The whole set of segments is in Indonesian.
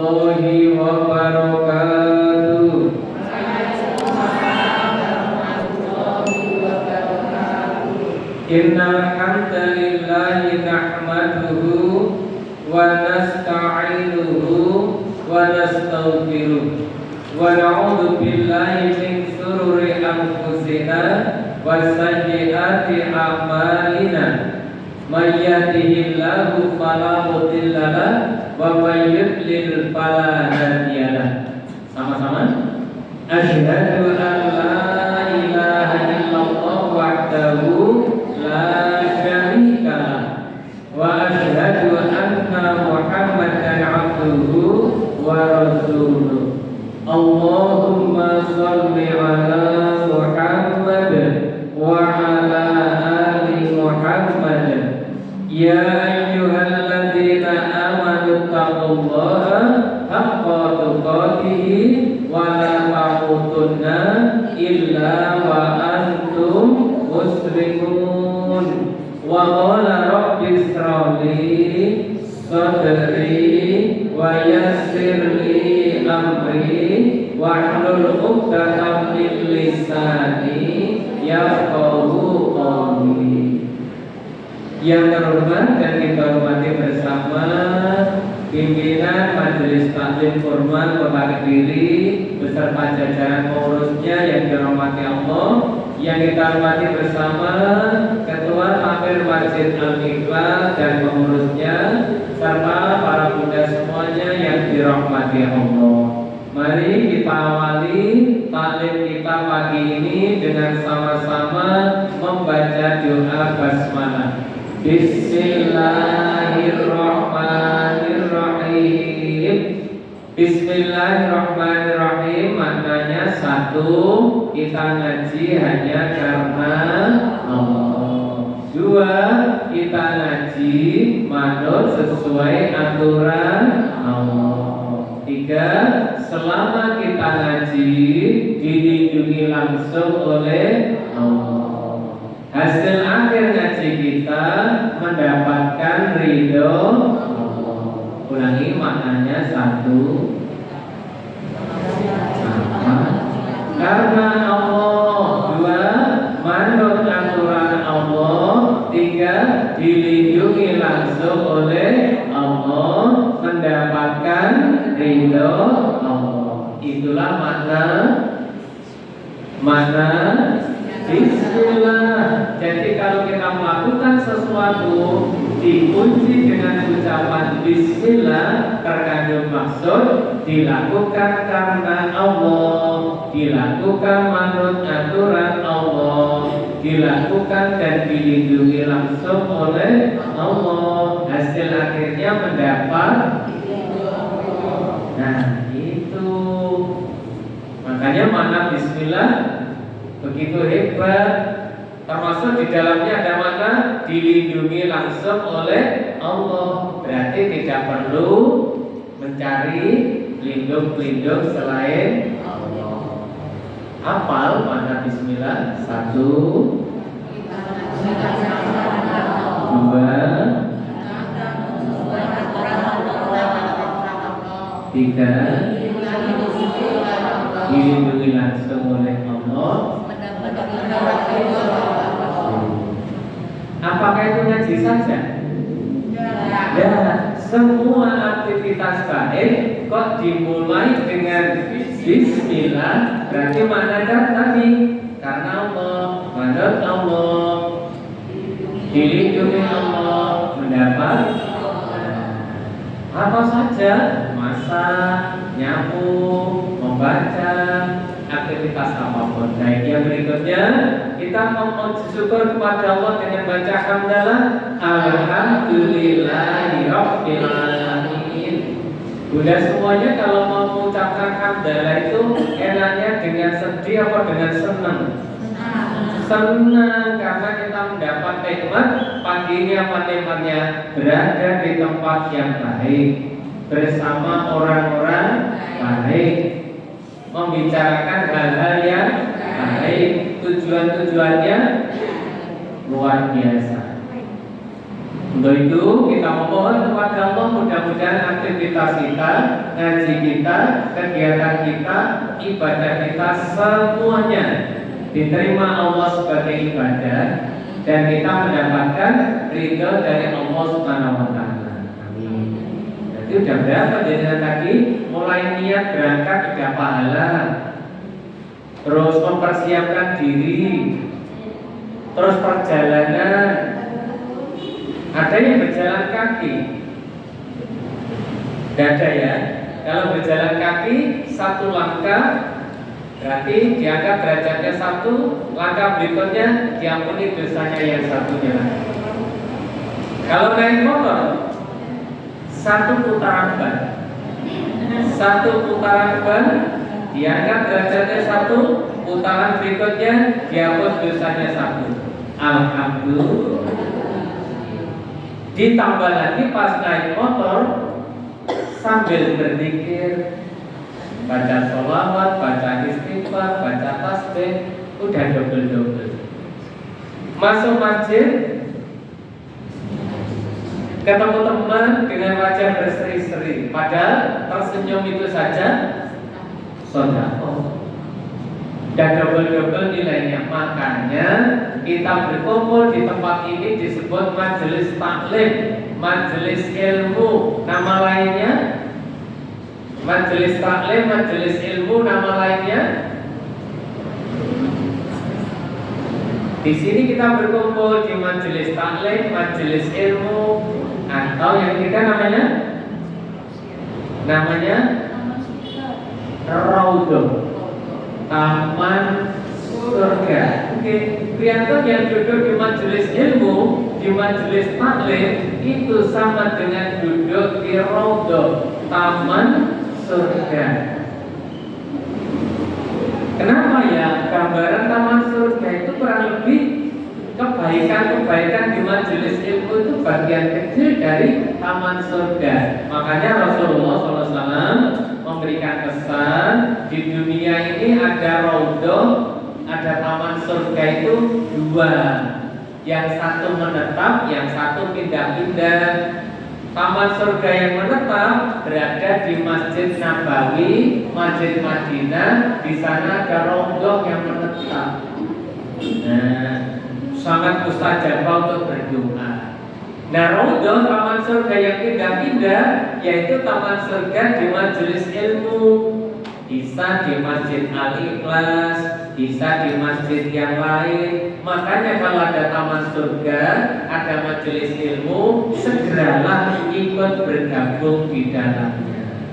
warahmatullahi wabarakatuh. Innal hamdalillahi nahmaduhu wa nasta'inuhu wa nastaghfiruh wa na'udzu billahi min shururi anfusina wa sayyiati a'malina. May yahdihillahu fala mudilla lahu wa may yudlil fala hadiya lahu. Sama-sama. Asyhadu an la ilaha illallah wahdahu la syarika lah wa asyhadu anna Muhammadan abduhu wa rasuluh. Allahumma shalli ala Muhammad wa ala ali Muhammad. Ya ayyuhalladzina amanu taqullaha haqqa tuqatih wa la tamutunna illa wa antum muslimun. Wa qala rabbi ishrah li sadri wa yassir li amri wahlul 'uqdatam min lisani yafqahu qawli. Yang terhormat dan kita hormati bersama pimpinan Majelis Taklim Formal Kota Kediri beserta jajaran pengurusnya yang dirahmati Allah, yang kita hormati bersama Ketua Takmir Masjid Al-Iqlal dan pengurusnya, serta para bunda semuanya yang dirahmati Allah. Mari kita awali taklim kita pagi ini dengan sama-sama membaca doa basmalah. Bismillahirrahmanirrahim. Bismillahirrahmanirrahim maknanya satu, kita ngaji hanya karena Allah. Dua, kita ngaji manut sesuai aturan Allah. Tiga, selama kita ngaji dilindungi langsung oleh Allah. Hasil akhir ngaji kita mendapatkan ridho Allah. Ulangi maknanya satu, karena Allah. Dua, manut aturan Allah. Tiga, dilindungi langsung oleh Allah, mendapatkan ridho Allah. Itulah makna Bismillah. Jadi kalau kita melakukan sesuatu dikunci dengan ucapan Bismillah, terkandung maksud dilakukan karena Allah, dilakukan manut aturan Allah, dilakukan dan dilindungi langsung oleh Allah. Hasil akhirnya mendapat. Nah itu makanya makna Bismillah begitu hebat, termasuk di dalamnya ada makna dilindungi langsung oleh Allah. Berarti tidak perlu mencari pelindung selain Allah. Hafal makna Bismillah? Satu, dua, tiga, dilindungi langsung oleh Allah. Apakah itu ngaji saja? Ya, semua aktivitas baik kok dimulai dengan Bismillah, berarti maknanya tadi karena Allah, manut Allah, dilindungi Allah, mendapat apa saja, masak, nyapu, membaca, aktivitas apapun. Baik, yang berikutnya kita memohon syukur kepada Allah dengan baca hamdalah. Alhamdulillahirabbil alamin. Bunda semuanya kalau mau mengucapkan hamdalah itu enaknya dengan sedih apa dengan senang? Senang, karena kita mendapat nikmat. Pagi ini apa nikmatnya? Berada di tempat yang baik bersama orang-orang baik, membicarakan hal-hal yang baik. Tujuannya luar biasa. Untuk itu kita memohon kepada kepada Allah, mudah-mudahan aktivitas kita, ngaji kita, kegiatan kita, ibadah kita semuanya diterima Allah sebagai ibadah dan kita mendapatkan ridho dari Allah Subhanahu wa taala. Amin. Jadi udah berapa jadinya tadi? Mulai niat berangkat udah pahala. Terus mempersiapkan diri. Terus perjalanan. Ada yang berjalan kaki. Tidak ada ya. Kalau berjalan kaki satu langkah berarti dianggap derajatnya satu, langkah berikutnya diampuni dosanya yang satunya lagi. Kalau naik motor satu putaran ban, dianggap derajatnya satu, putaran berikutnya dihapus dosanya satu. Alhamdulillah. Ditambah lagi pas naik motor sambil berzikir, baca sholawat, baca istighfar, baca tasbih, udah double. Masuk masjid, ketemu teman dengan wajah berseri-seri, padahal tersenyum itu saja sedekah. Dan double nilainya. Makanya kita berkumpul di tempat ini disebut majelis taklim, majelis ilmu. Nama lainnya majelis taklim, majelis ilmu. Nama lainnya. Di sini kita berkumpul di majelis taklim, majelis ilmu, atau yang ketiga namanya Raudhah, taman surga. Oke, Prianto yang duduk di majelis ilmu, di majelis taklim itu sama dengan duduk di Raudhah, taman surga. Kenapa ya? Gambaran taman surga itu kurang lebih kebaikan-kebaikan di majelis ilmu itu bagian kecil dari taman surga. Makanya Rasulullah SAW memberikan pesan di dunia ini ada Raudhah, ada taman surga itu dua. Yang satu menetap, yang satu pindah-pindah. Taman surga yang menetap berada di Masjid Nabawi, Masjid Madinah. Di sana ada Raudhah yang menetap. Nah, sangat mustajabah untuk berdoa. Nah, Raudhah taman surga yang pindah-pindah yaitu taman surga di majelis ilmu. Bisa di Masjid Al-Ikhlas, bisa di masjid yang lain. Makanya kalau ada taman surga, ada majelis ilmu, segeralah ikut bergabung di dalamnya.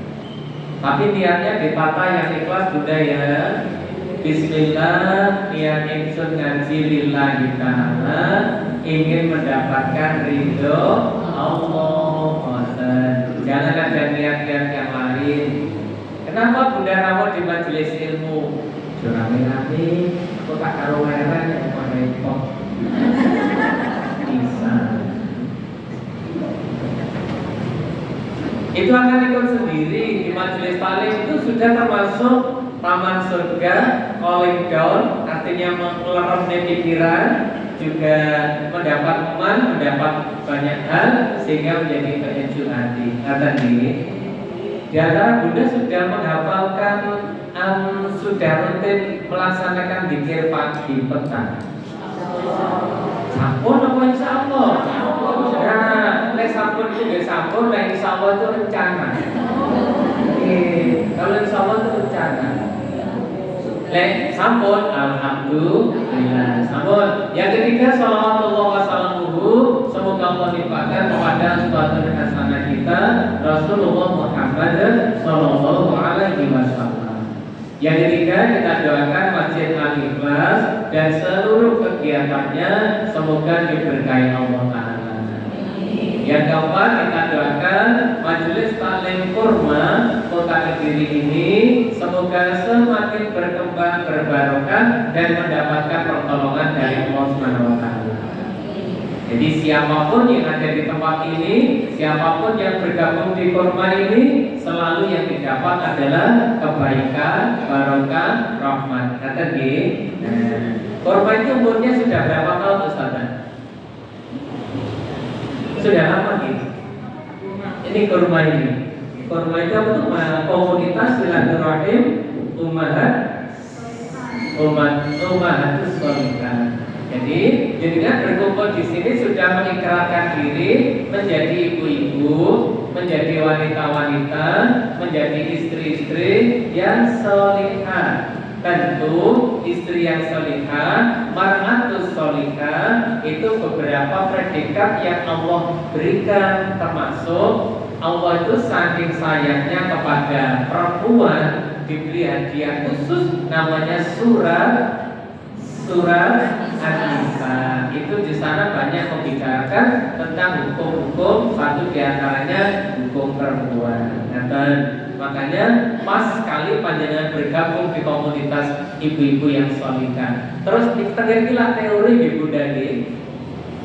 Tapi niatnya ditata yang ikhlas sudah ya. Bismillah, niat ingsun ngaji lillahi ta'ala, ingin mendapatkan ridho Allah. Jangan ada niat-niat yang lain. Kenapa Bunda kamu di majelis ilmu? Rame-rame, aku tak karo merah yang repot. Bisa. Itu akan ikut sendiri. Di majelis taklim itu sudah termasuk taman surga, calling down, artinya meleremnya pikiran, juga mendapat iman, mendapat banyak hal sehingga menjadi penyejuk hati. Kata diri. Di antara Bunda sudah menghafalkan, sudah rutin melaksanakan zikir pagi petang. Sampun apa insya Allah? Nah, sampun itu nggak sampun, insya Allah itu rencana. Kalau insya Allah itu rencana. Sampun, alhamdulillah. Sampun. Yang ketiga, salawatullah wassalamuhu, semoga Allah limpahkan kepada suatu hasanah kita Rasulullah Muhammad sallallahu alaihi wasallam. Yang ketiga, kita doakan Masjid Al-Ikhlas dan seluruh kegiatannya semoga diberkahi Allah Ta'ala. Yang keempat, kita doakan Majelis Taklim Kurma Kota Kediri ini semoga semakin berkembang, berbarokah dan mendapatkan pertolongan dari Allah Subhanahu wa taala. Jadi siapapun yang ada di tempat ini, siapapun yang bergabung di Kurma ini, selalu yang didapat adalah kebaikan, barokah, rahmat. Kata dia, Kurma itu umurnya sudah berapa tahun Ustaz? Sudah lama gitu. Ini kurma ini. Kurma itu apa tuh? Komunitas silaturahim Ummahatus Sholihah. Jadi jenengan berkumpul di sini sudah mengikrarkan diri menjadi ibu-ibu, menjadi wanita-wanita, menjadi istri-istri yang sholihah. Tentu istri yang sholihah, mar'atus sholihah, itu beberapa predikat yang Allah berikan, termasuk Allah itu saking sayangnya kepada perempuan diberi hadiah khusus namanya surat An-Nisa. Itu di sana banyak membicarakan tentang hukum-hukum, satu diantaranya hukum perempuan. Makanya pas sekali panjenengan bergabung di komunitas ibu-ibu yang sholihah. Terus tenggerilah teori ibu Dani.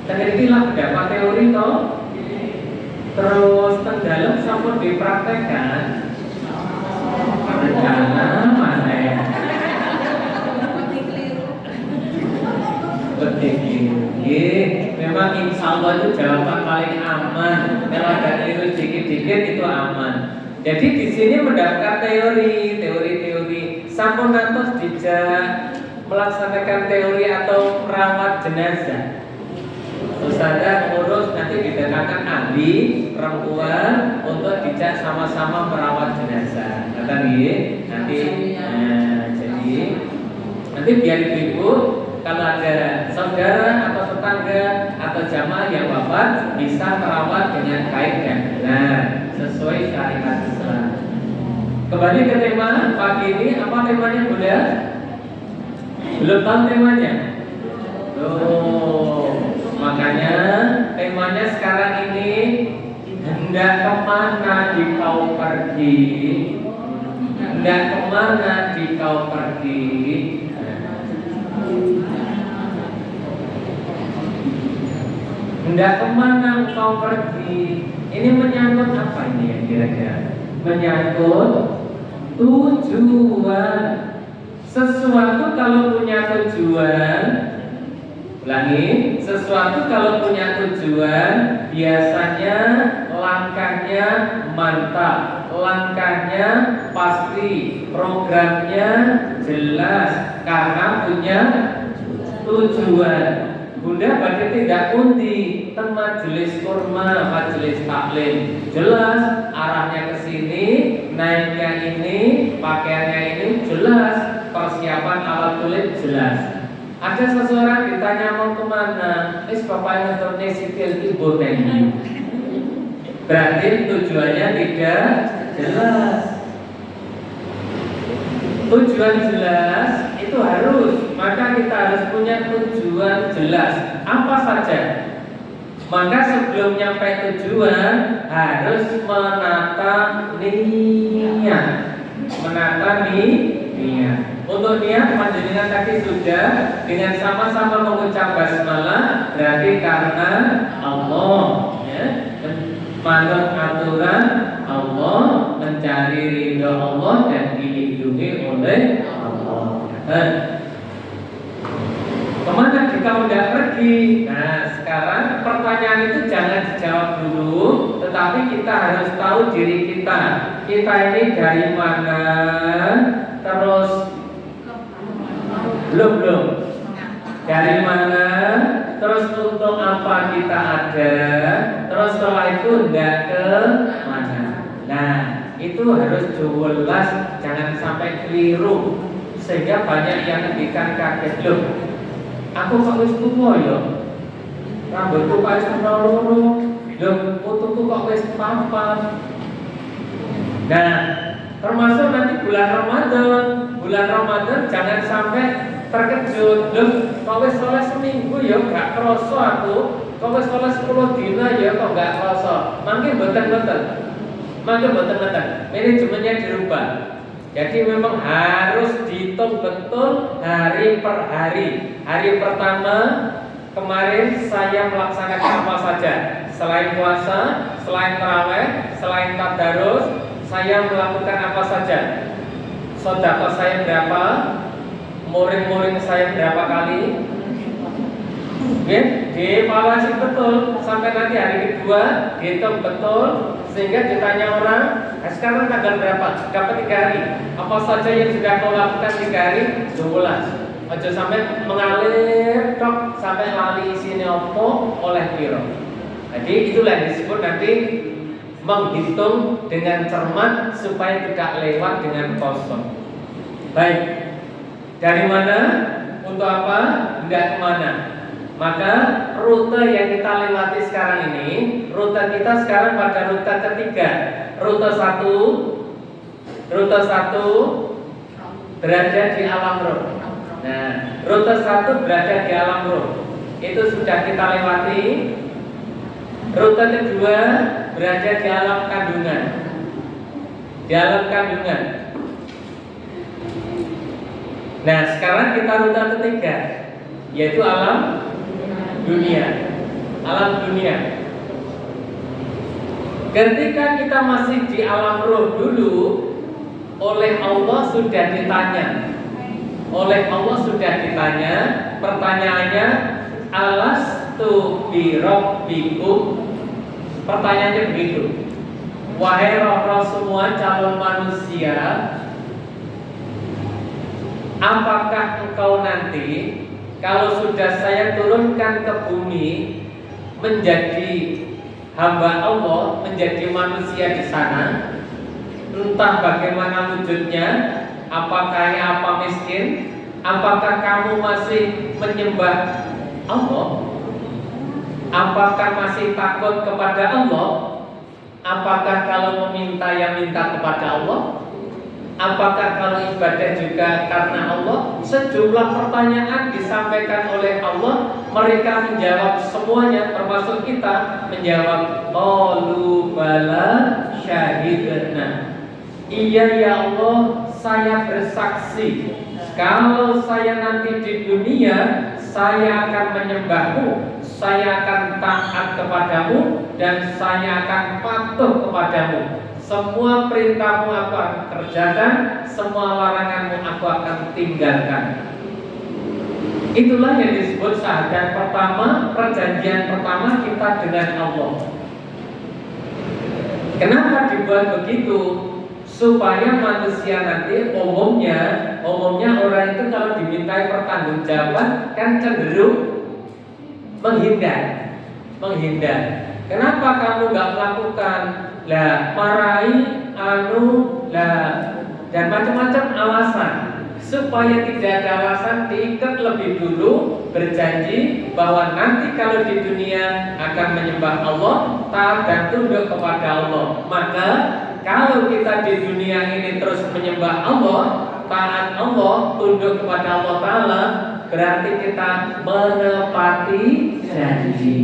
Tenggerilah berapa teori toh? Terus tenggelam sampun dipraktekkan. Rencana mana ya? Memang insya Allah itu jawaban paling aman. Kalau ada teori dikit-dikit itu aman. Jadi di sini mendapat teori. Sampun nantos dijak melaksanakan teori atau merawat jenazah. Ustazah ngurus nanti didatangkan ahli perempuan untuk dijak sama-sama merawat jenazah. Nanti jadi nanti biar ibu kalau ada saudara atau tetangga atau jamaah yang wafat bisa merawat dengan baik dan benar sesuai syariat Islam. Kembali ke tema pagi ini, apa temanya Bunda? Belum tahu temanya? Makanya temanya sekarang ini hendak kemana dikau pergi? Hendak kemana dikau pergi? Hendak kemana engkau pergi? Ini menyangkut apa ini ya kira-kira? Menyangkut tujuan. Sesuatu kalau punya tujuan, ulangi, sesuatu kalau punya tujuan biasanya langkahnya mantap, langkahnya pasti, programnya jelas karena punya tujuan. Bunda berarti tidak undi majelis kurma, majelis taklim, jelas arahnya ke sini, naiknya ini, pakaiannya ini jelas, persiapan alat tulis jelas. Ada seseorang ditanya mau kemana, bapaknya terus sitil ibu ini. Berarti tujuannya tidak jelas. Tujuan jelas itu harus, maka kita harus punya tujuan jelas. Apa saja? Maka sebelum nyampe tujuan harus menata niat. Menata niat. Untuk niat panjenengan tadi sudah dengan sama-sama mengucap basmalah berarti karena Allah, ya. Manut aturan Allah, mencari ridho Allah dan dilindungi oleh Allah. Kemana jika udah pergi? Nah sekarang pertanyaan itu jangan dijawab dulu, tetapi kita harus tahu diri kita. Kita ini dari mana? Terus belum dari mana? Terus untuk apa kita ada? Terus setelah itu hendak ke mana? Nah itu harus jelas, jangan sampai keliru sehingga banyak yang ngendikan kaget loh. Aku kok wis tuwa ya. Rambutku kok wis loro. Lho, putuku kok wis papat. Nah, termasuk nanti bulan Ramadan. Bulan Ramadan jangan sampai terkejut. Loh, kok wis sholat seminggu ya gak kroso aku. Kok wis sholat 10 dina ya kok gak kroso. Mangke mboten-mboten. Manajemennya dirubah. Jadi memang harus dihitung betul hari per hari. Hari pertama kemarin saya melaksanakan apa saja? Selain puasa, selain tarawih, selain tadarus, saya melakukan apa saja? Sedekah saya berapa? Muring-muring saya berapa kali? Ya, dievaluasi betul sampai nanti hari kedua dihitung betul sehingga ditanya orang, sekarang tanggal berapa? Dapat 3 hari. Apa saja yang sudah kau lakukan 3 hari? 12. Aja sampai mengalir tok sampai lali isine opo oleh piro. Jadi itulah yang disebut nanti menghitung dengan cermat supaya tidak lewat dengan kosong. Baik. Dari mana? Untuk apa? Hendak kemana? Maka rute yang kita lewati sekarang ini, rute kita sekarang pada rute ketiga. Rute 1 berada di alam roh. Nah, rute 1 berada di alam roh. Itu sudah kita lewati. Rute kedua berada di alam kandungan. Di alam kandungan. Nah, sekarang kita rute ketiga, yaitu alam dunia. Alam dunia. Ketika kita masih di alam roh dulu, oleh Allah sudah ditanya. Pertanyaannya, alastu bi rabbikum. Pertanyaannya begitu. Wahai roh-roh semua calon manusia, apakah engkau nanti kalau sudah saya turunkan ke bumi menjadi hamba Allah, menjadi manusia di sana, entah bagaimana wujudnya, apa kaya apa miskin, apakah kamu masih menyembah Allah? Apakah masih takut kepada Allah? Apakah kalau meminta yang minta kepada Allah? Apakah kalau ibadah juga karena Allah? Sejumlah pertanyaan disampaikan oleh Allah. Mereka menjawab semuanya, termasuk kita menjawab qalu bala syahidna. Iya ya Allah, saya bersaksi kalau saya nanti di dunia saya akan menyembahmu, saya akan taat kepadamu, dan saya akan patuh kepadamu. Semua perintahmu aku akan kerjakan, semua laranganmu aku akan tinggalkan. Itulah yang disebut syahadat pertama, perjanjian pertama kita dengan Allah. Kenapa dibuat begitu? Supaya manusia nanti umumnya orang itu kalau dimintai pertanggungjawaban kan cenderung menghindar. Kenapa kamu nggak melakukan? Lah, marahi, dan macam-macam alasan. Supaya tidak ada alasan, diikat lebih dulu, berjanji bahwa nanti kalau di dunia akan menyembah Allah, taat dan tunduk kepada Allah. Maka kalau kita di dunia ini terus menyembah Allah, taat Allah, tunduk kepada Allah Ta'ala, berarti kita menepati janji.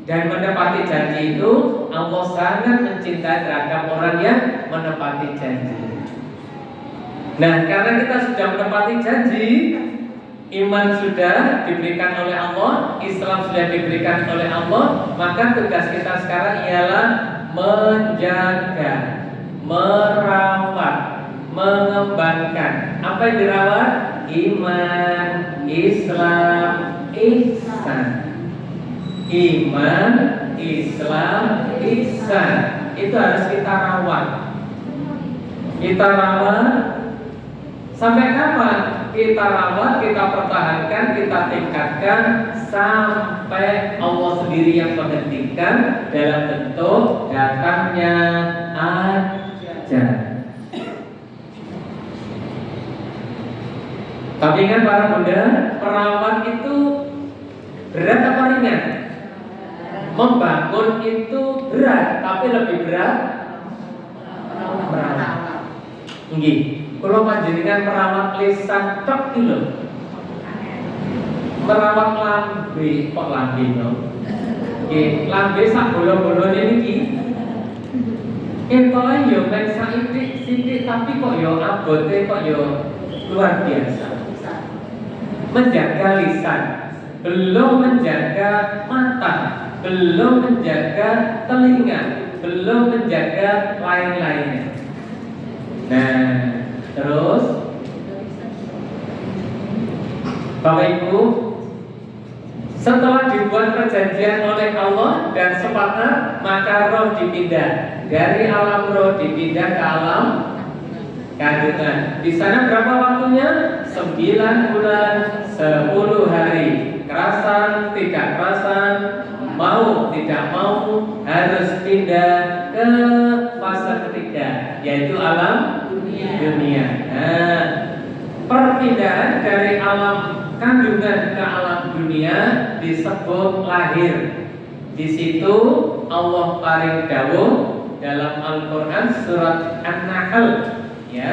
Dan menepati janji itu Allah sangat mencintai terhadap orang yang menepati janji. Nah, karena kita sudah menepati janji, iman sudah diberikan oleh Allah, Islam sudah diberikan oleh Allah, maka tugas kita sekarang ialah menjaga, merawat, mengembangkan. Apa yang dirawat? Iman, Islam, ihsan. Iman, Islam, ihsan. Itu harus kita rawat. Sampai kapan? Kita rawat, kita pertahankan, kita tingkatkan sampai Allah sendiri yang menghentikan dalam bentuk datangnya ajal. Tapi ingat para bunda, perawat itu berat apa ringan? Membangun itu berat, tapi lebih berat merawat. Nggih. Kalau panjenengan merawat lisan tok iki lho. Merawat lambe kok lambe to. Nggih, lambe sak bola-bolane niki. Ketoke yo mek sithik tapi kok yo abote kok yo luar biasa. Menjaga lisan, belum menjaga mata, belum menjaga telinga, belum menjaga lain-lainnya. Nah, terus Bapak Ibu, Setelah dibuat perjanjian oleh Allah dan sepakat, maka roh dipindah dari alam roh dipindah ke alam kandungan. Di sana berapa waktunya? 9 bulan 10 hari. Kerasan, tidak kerasan, mau tidak mau harus pindah ke fase ketiga, yaitu alam dunia. Nah, perpindahan dari alam kandungan ke alam dunia disebut lahir. Di situ Allah paring dawuh dalam Al-Qur'an surat An-Nahl, ya,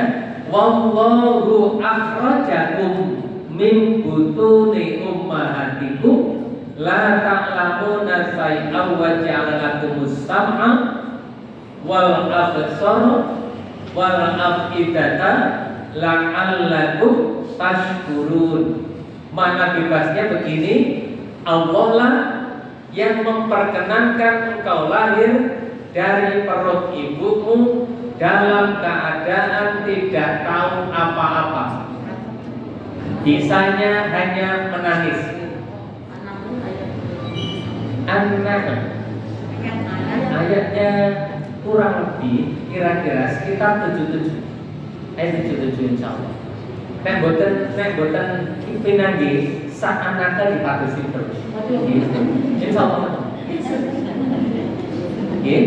wallahu akhrajakum min butuni ummahatikum la ta'lamuna shay'an wa ja'ala lakumus sam'a wal absara wal afidata la'allakum tashkurun. Mana bebasnya begini, Allah lah yang memperkenankan engkau lahir dari perut ibumu dalam keadaan tidak tahu apa-apa. Bisanya hanya menangis. An-Nahl ayatnya kurang lebih kira-kira sekitar 77. Ayat 77 insyaallah. Nek boten pinanggi sak anake dipatusi terus. Insyaallah. Nggih.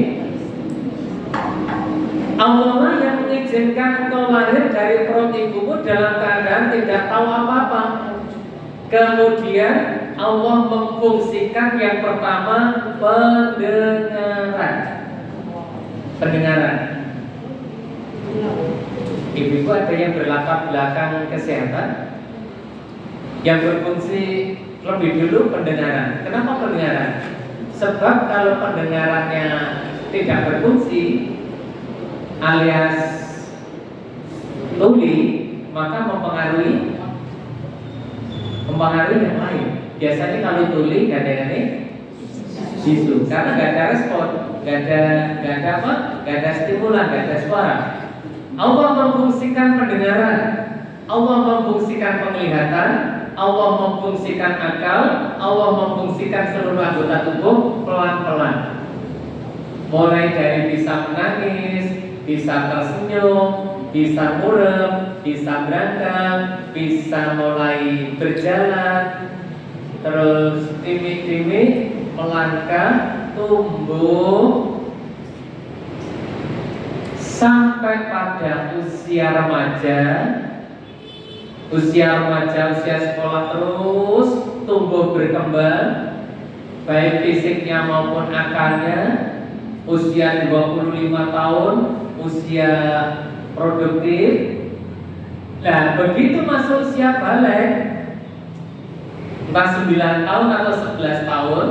Allah yang mengizinkan engkau lahir dari perut ibumu dalam keadaan tidak tahu apa-apa. Kemudian Allah memfungsikan yang pertama pendengaran. Ibu ada yang berlatar belakang kesehatan, yang berfungsi lebih dulu pendengaran. Kenapa pendengaran? Sebab kalau pendengarannya tidak berfungsi alias tuli, maka mempengaruhi yang lain. Biasanya kalau tuli gak ada bisu, karena gak ada respon, gak ada stimulan, gak ada suara. Allah memfungsikan pendengaran, Allah memfungsikan penglihatan, Allah memfungsikan akal, Allah memfungsikan seluruh anggota tubuh pelan-pelan. Mulai dari bisa menangis, bisa tersenyum, bisa murem, bisa berangkat, bisa mulai berjalan, terus timik-timik melangkah, tumbuh sampai pada usia remaja, usia sekolah terus tumbuh berkembang, baik fisiknya maupun akalnya. Usia 25 tahun, usia produktif. Nah, begitu masuk usia balik, entah 9 tahun atau 11 tahun,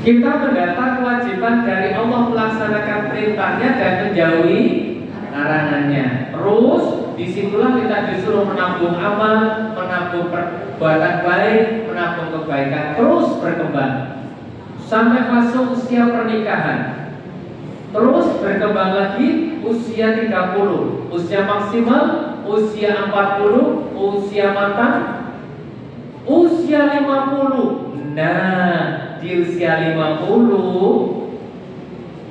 kita mendapat kewajiban dari Allah melaksanakan perintahnya dan menjauhi larangannya. Terus disitulah kita disuruh menabung amal, menabung perbuatan baik, menabung kebaikan, terus berkembang sampai masuk usia pernikahan. Terus berkembang lagi usia 30, usia maksimal, usia 40, usia matang, usia 50. Nah, di usia 50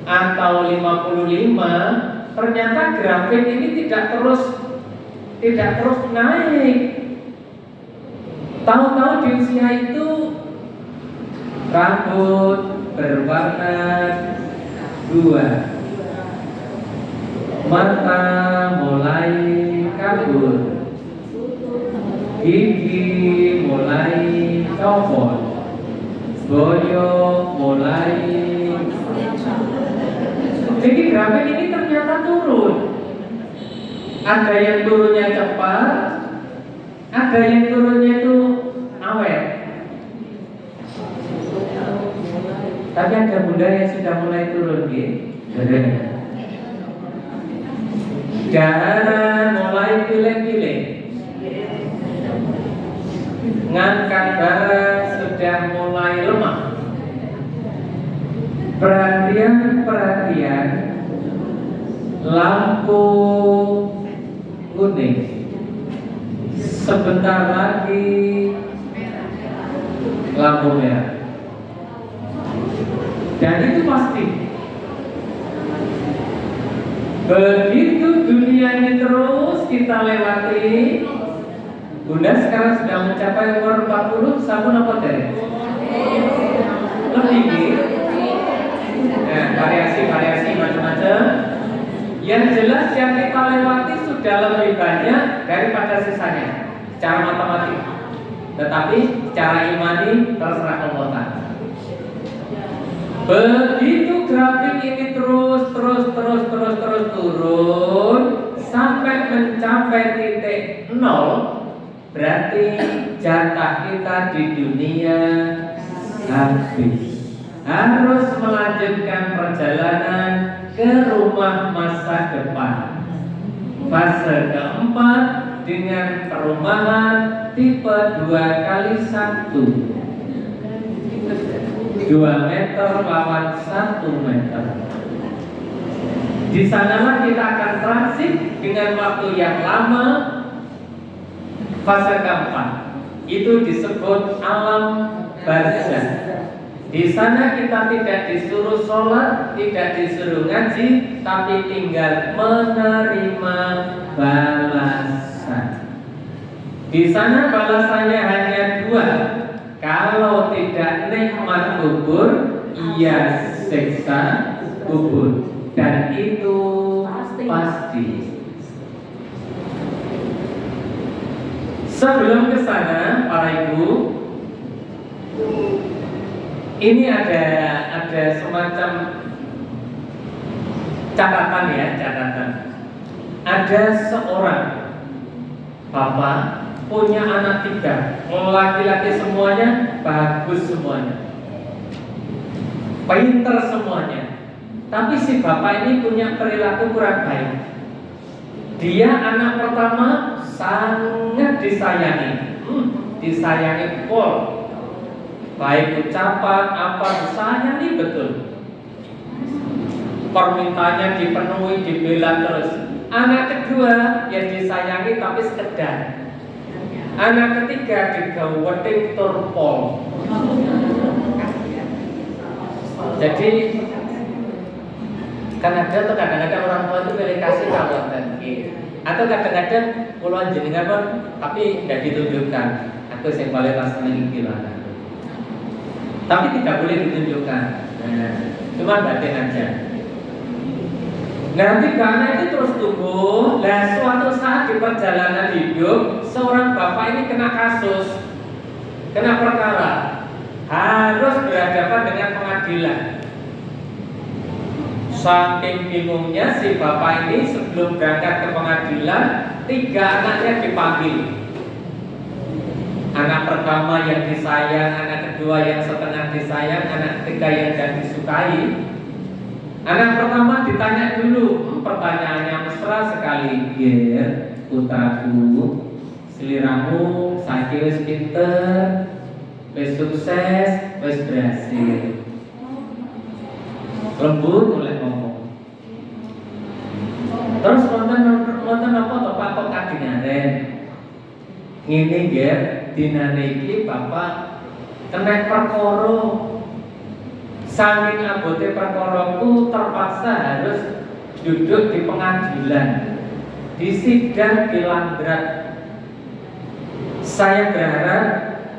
atau 55 ternyata grafik ini tidak terus naik. Tahu-tahu di usia itu rambut berwarna 2, mata mulai kabur, gigi mulai copot, boyo mulai. Jadi grafik ini ternyata turun. Ada yang turunnya cepat, ada yang turunnya itu awet. Tapi ada bunda yang sudah mulai turun, darah mulai pilih-pilih, ngangkat darah sudah mulai lemah. Perhatian, lampu kuning, sebentar lagi lampu merah. Dan itu pasti. Begitu dunia ini terus kita lewati, Bunda sekarang sudah mencapai umur 40, sabun apa tadi? Lebih. Nah, variasi macam-macam. Yang jelas yang kita lewati sudah lebih banyak daripada sisanya secara matematik. Tetapi secara imani terserah Allah. Begitu grafik ini terus turun sampai mencapai titik 0, berarti jatah kita di dunia habis. Harus melanjutkan perjalanan ke rumah masa depan. Fase keempat dengan perumahan tipe 2x1, 2 meter lawan 1 meter. Di sanalah kita akan transit dengan waktu yang lama. Fase keempat itu disebut alam barzakh. Di sana kita tidak disuruh sholat, tidak disuruh ngaji, tapi tinggal menerima balasan. Di sana balasannya hanya 2. Kalau tidak nikmat kubur, ia siksa kubur. Dan itu pasti. Sebelum ke sana, para ibu, ini ada semacam catatan ya, catatan. Ada seorang bapak punya anak 3, laki-laki semuanya, bagus semuanya, pinter semuanya. Tapi si bapak ini punya perilaku kurang baik. Dia anak pertama sangat disayangi, disayangi pol. Baik ucapan apa disayangi betul. Permintaannya dipenuhi, dibela terus. Anak kedua yang disayangi tapi sekedar. Anak ketiga digaweding turpol. Jadi kan ada tuh kadang-kadang orang tua itu pilih kasih kawan atau kadang-kadang puluhan jenengan pun tapi tidak ditunjukkan. Aku yang paling seneng iki lah. Tapi tidak boleh ditunjukkan. Cuma batin aja. Nanti karena itu terus tumbuh. Dan suatu saat di perjalanan hidup, seorang bapak ini kena kasus, kena perkara, harus berhadapan dengan pengadilan. Saking bingungnya si bapak ini sebelum berangkat ke pengadilan, 3 anaknya dipanggil. Anak pertama yang disayang, anak kedua yang setengah disayang, anak ketiga yang tidak disukai. Anak pertama ditanya dulu, pertanyaannya mesra sekali. Ger, putraku, seliramu saiki wis pinter, wis sukses, wis berhasil. Lembut oleh ngomong. Terus wonten apa to Pak kok kadingaren? Ngene nggih, dinane iki Bapak kena perkara. Saking abote perkara ku terpaksa harus duduk di pengadilan. Di sidang di Landrat. Saya berharap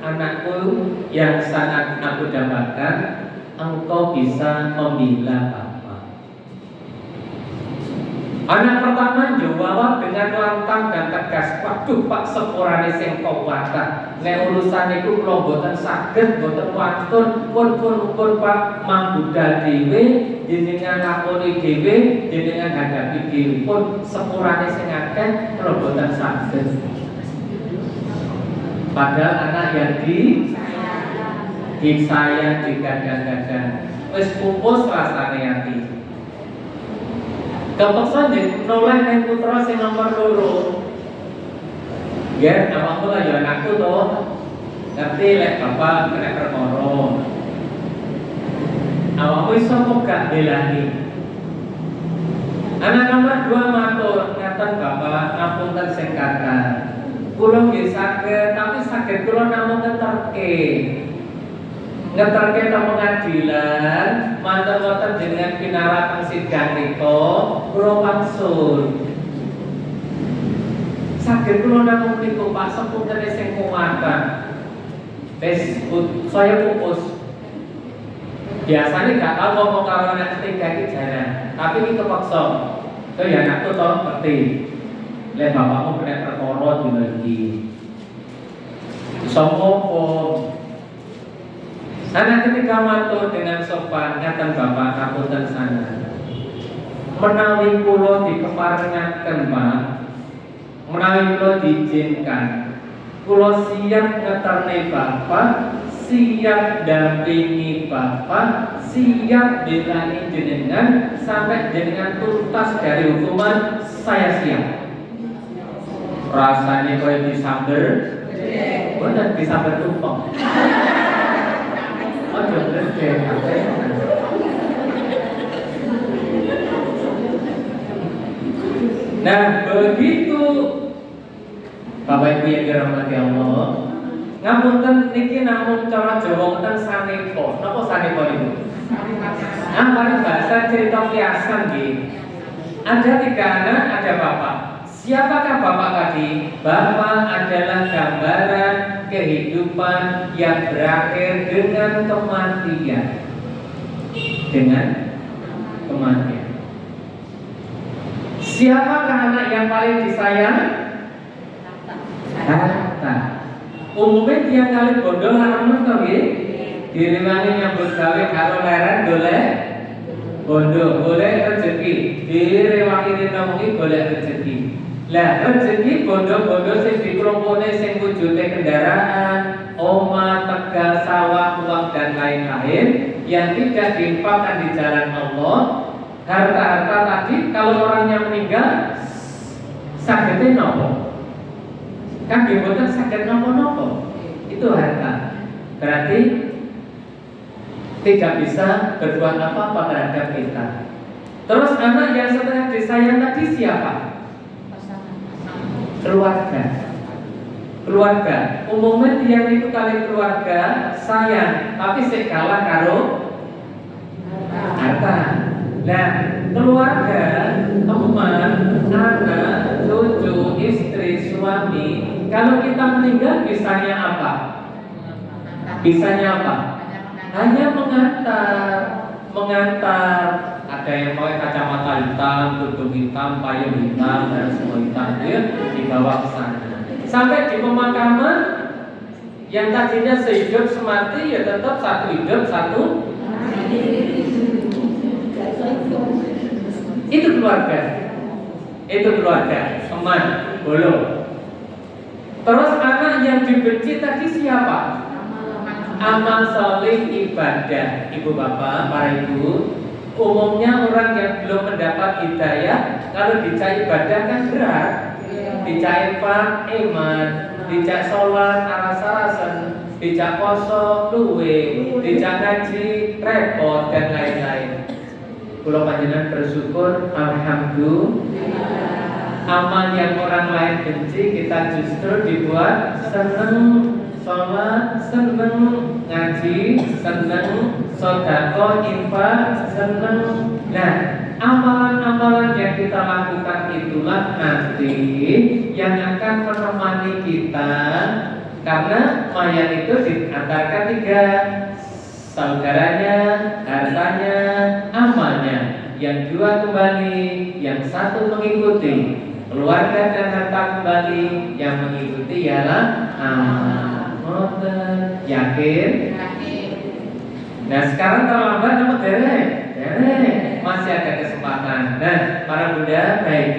anakku yang sangat aku dapatkan, engkau bisa membela Bapak. Anak pertama jawab dengan lantang dan tegas. Waduh Pak, sepurane sing kuwata. Nek urusan iku kula mboten saged, mboten wantun, pun Pak mambudha dhewe, jenengan lakoni dhewe, jenengan hadapi dhewe. Pun sepurane sing akeh kula mboten saged. Padahal anak yang disayang, digadang-gadang, wis pupus rasane ati. Kepeksa noleh ning putra sing nomor 2. Ya, awakmu lah ya anakku to. Ngerti lek bapak kena perkara. Awakmu iso kok gak belani. Anak nomor 2 matur, ngaten bapak, ngapunten sing kakak. Kula nggih saged, tapi saged kula namung ngeterke. ngeterke teng pengadilan, manten-manten jenengan pinarak teng sidang nika, kula wangsul. Saged kula namung niku Pak sepuntene sing kuwatan. Wis saya pupus. Biasanya gak tahu ngomong karo anak ketiga iki jarang, tapi ini kepaksa. Itu ya anakku tau ngerti. Lek bapakmu kena perkara dina iki. Sopo anak ketiga matur dengan sopan ngaten bapak kapunten sana. Menawi kula dikeparengaken Pak, menawi kula diizinkan, kula siap ngeterne bapak, siap dampingi bapak, siap belani jenengan sampai jenengan tuntas dari hukuman, saya siap. Rasanya kaya disamber, bener disamber tumpeng. Oh bener deh, nah begitu Bapak Ibu yang dirahmati Allah, ngapunten niki namung cara Jawa wonten sanepa. Napa sanepa niku? Paling bahasa cerita kiasan nggih. Ada 3 anak, ada bapak. Siapakah bapak tadi? Bapak adalah gambaran kehidupan yang berakhir dengan kematian. Dengan kematian. Siapakah anak yang paling disayang? Harta. Umumnya tiang kali bodoh larang to nggih. Diriwangi nyambut gawe karo leren golek bodoh, golek rezeki. Direwangi nemongi golek rezeki. Lah rezeki bodoh-bodoh sing dikrumpune sing wujude kendaraan, omah, tegal, sawah, uang dan lain-lain yang tidak diinfakkan di jalan Allah. Harta-harta tadi kalau orangnya meninggal sagete nopo? Kan dibutuhkan sakit nopo-nopo. Itu harta. Berarti tidak bisa berbuat apa-apa terhadap kita. Terus anak yang setelah disayang tadi siapa? Keluarga. Keluarga. Umumnya tiang itu kali keluarga sayang, tapi segala karo harta. Nah, keluarga, teman, anak, cucu, istri, suami. Kalau kita meninggal bisanya apa? Bisanya apa? Hanya mengantar. Ada yang pakai kacamata hitam, tudung hitam, payung hitam, dan semua hitam dia dibawa ke sana. Sampai di pemakaman yang tadinya sehidup semati ya tetap satu hidup satu mati. Itu keluarga. Itu keluarga, teman, bolo. Terus anak yang dibenci tadi siapa? Amal soleh ibadah. Ibu bapak, para ibu, umumnya orang yang belum mendapat hidayah, kalau dicak ibadah kan berat. Dicak iman, dicak sholat aras-arasan, dicak poso luwe, dicak ngaji repot dan lain-lain. Kalau panjenengan bersyukur, alhamdulillah. Amal yang orang lain benci kita justru dibuat seneng. Sholat seneng, ngaji seneng, sedekah infak seneng. Nah, amalan-amalan yang kita lakukan itulah nanti yang akan menemani kita, karena mayat itu diantarkan 3, saudaranya, hartanya, amalnya. Yang 2 kembali, yang 1 mengikuti. Keluarga dan harta kembali, yang mengikuti ialah amal. Yakin? Nah sekarang terlambat apa derek? Masih ada kesempatan. Nah para bunda, baik.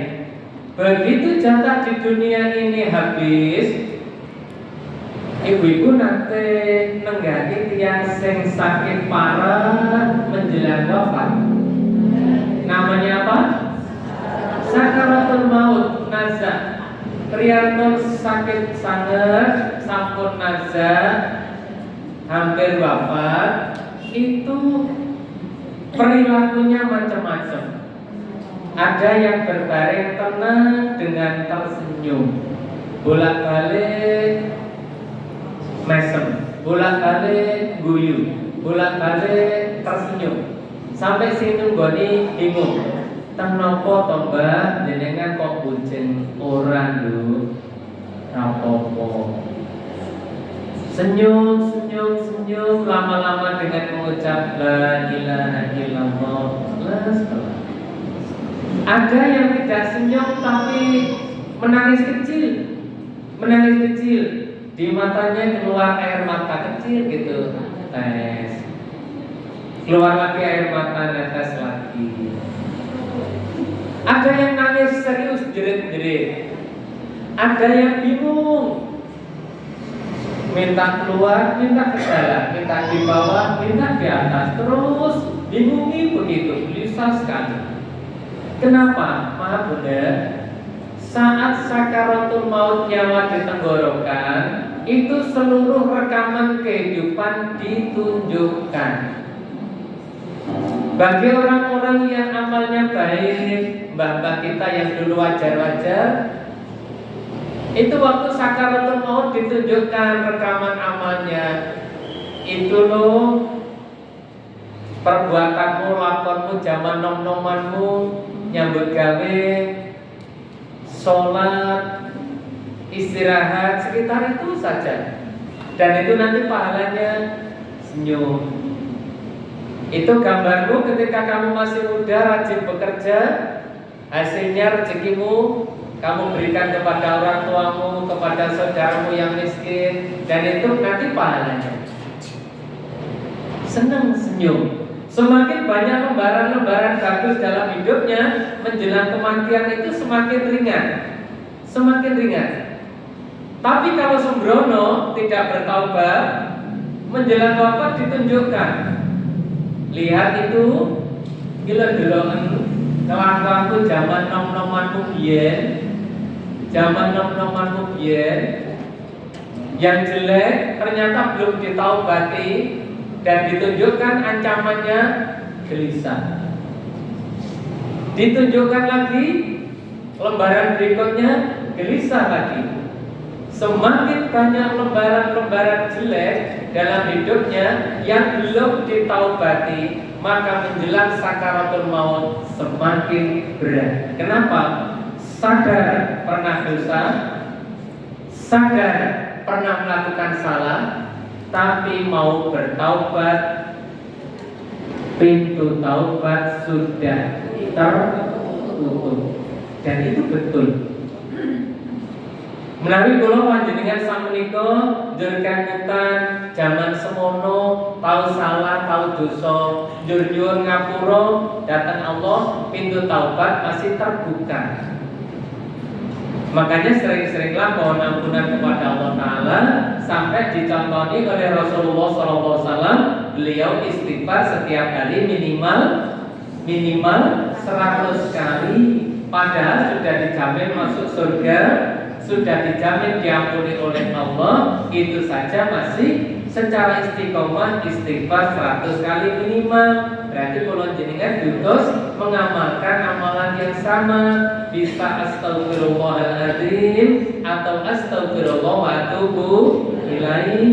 Begitu jatah di dunia ini habis, ibu-ibu nanti nenggaki tiang sing sakit parah menjelang wafat. Namanya apa? Sakaratul maut, nazar. Priyanto sakit sangat, sampun nazar, hampir wafat. Itu perilakunya macam-macam. Ada yang berbaring tenang dengan tersenyum, bolak-balik mesem, bolak-balik guyu. bolak-balik tersenyum. Sampai sing nunggoni bingung. Teng napa to Mbah jenengan kok bucin ora lho. Rapopo. Senyum lama-lama dengan mengucap la ilaha illallah. Ada yang tidak senyum tapi menangis kecil. Di matanya keluar air mata kecil gitu. Tes. Keluar lagi air mata, netes lagi. Ada yang nangis serius jerit-jerit. Ada yang bingung. Minta keluar, minta ke dalam, minta di bawah, minta di atas, terus bingungi begitu, gelisah sekali. Kenapa? Maaf Bunda, saat sakaratul maut nyawa ditenggorokan, itu seluruh rekaman kehidupan ditunjukkan. Bagi orang-orang yang amalnya baik, mbah-mbah kita yang dulu wajar-wajar, itu waktu sakaratul maut ditunjukkan rekaman amalnya. Itu loh perbuatanmu, lakonmu, zaman nom-nomanmu, nyambut gawe, sholat, istirahat, sekitar itu saja. Dan itu nanti pahalanya senyum. Itu gambarmu ketika kamu masih muda, rajin bekerja, hasilnya rezekimu kamu berikan kepada orang tuamu, kepada saudaramu yang miskin, dan itu nanti pahalanya. Senang senyum. Semakin banyak lembaran-lembaran bagus dalam hidupnya, menjelang kematian itu semakin ringan. Tapi kalau sembrono, tidak bertaubat, menjelang wafat ditunjukkan. Lihat itu, gila-gilaan kelakuanku zaman nom-nomanmu biyen. Zaman nom-nomanmu biyen yang jelek ternyata belum ditaubati dan ditunjukkan ancamannya gelisah. Ditunjukkan lagi lembaran berikutnya gelisah lagi. Semakin banyak lembaran-lembaran jelek dalam hidupnya yang belum ditaubati, maka menjelang sakaratul maut semakin berat. Kenapa? Sadar pernah dosa, sadar pernah melakukan salah, tapi mau bertaubat, pintu taubat sudah tertutup. Dan itu betul. Menawi kula panjenengan samenika njur kangetan zaman semono, tahu salah, tahu dosa, njur nyuwun ngapura dhateng Allah, pintu taubat masih terbuka. Makanya sering-seringlah mohon ampunan kepada Allah Ta'ala. Sampai dicontoni oleh Rasulullah SAW, beliau istighfar setiap hari minimal 100 kali. Padahal sudah dijamin masuk surga, sudah dijamin diampuni oleh Allah. Itu saja masih secara istiqomah istighfar 100 kali minimal. Berarti kalau jenengan terus mengamalkan amalan yang sama, bisa astagfirullahaladzim atau astagfirullah wa atubu ilaihi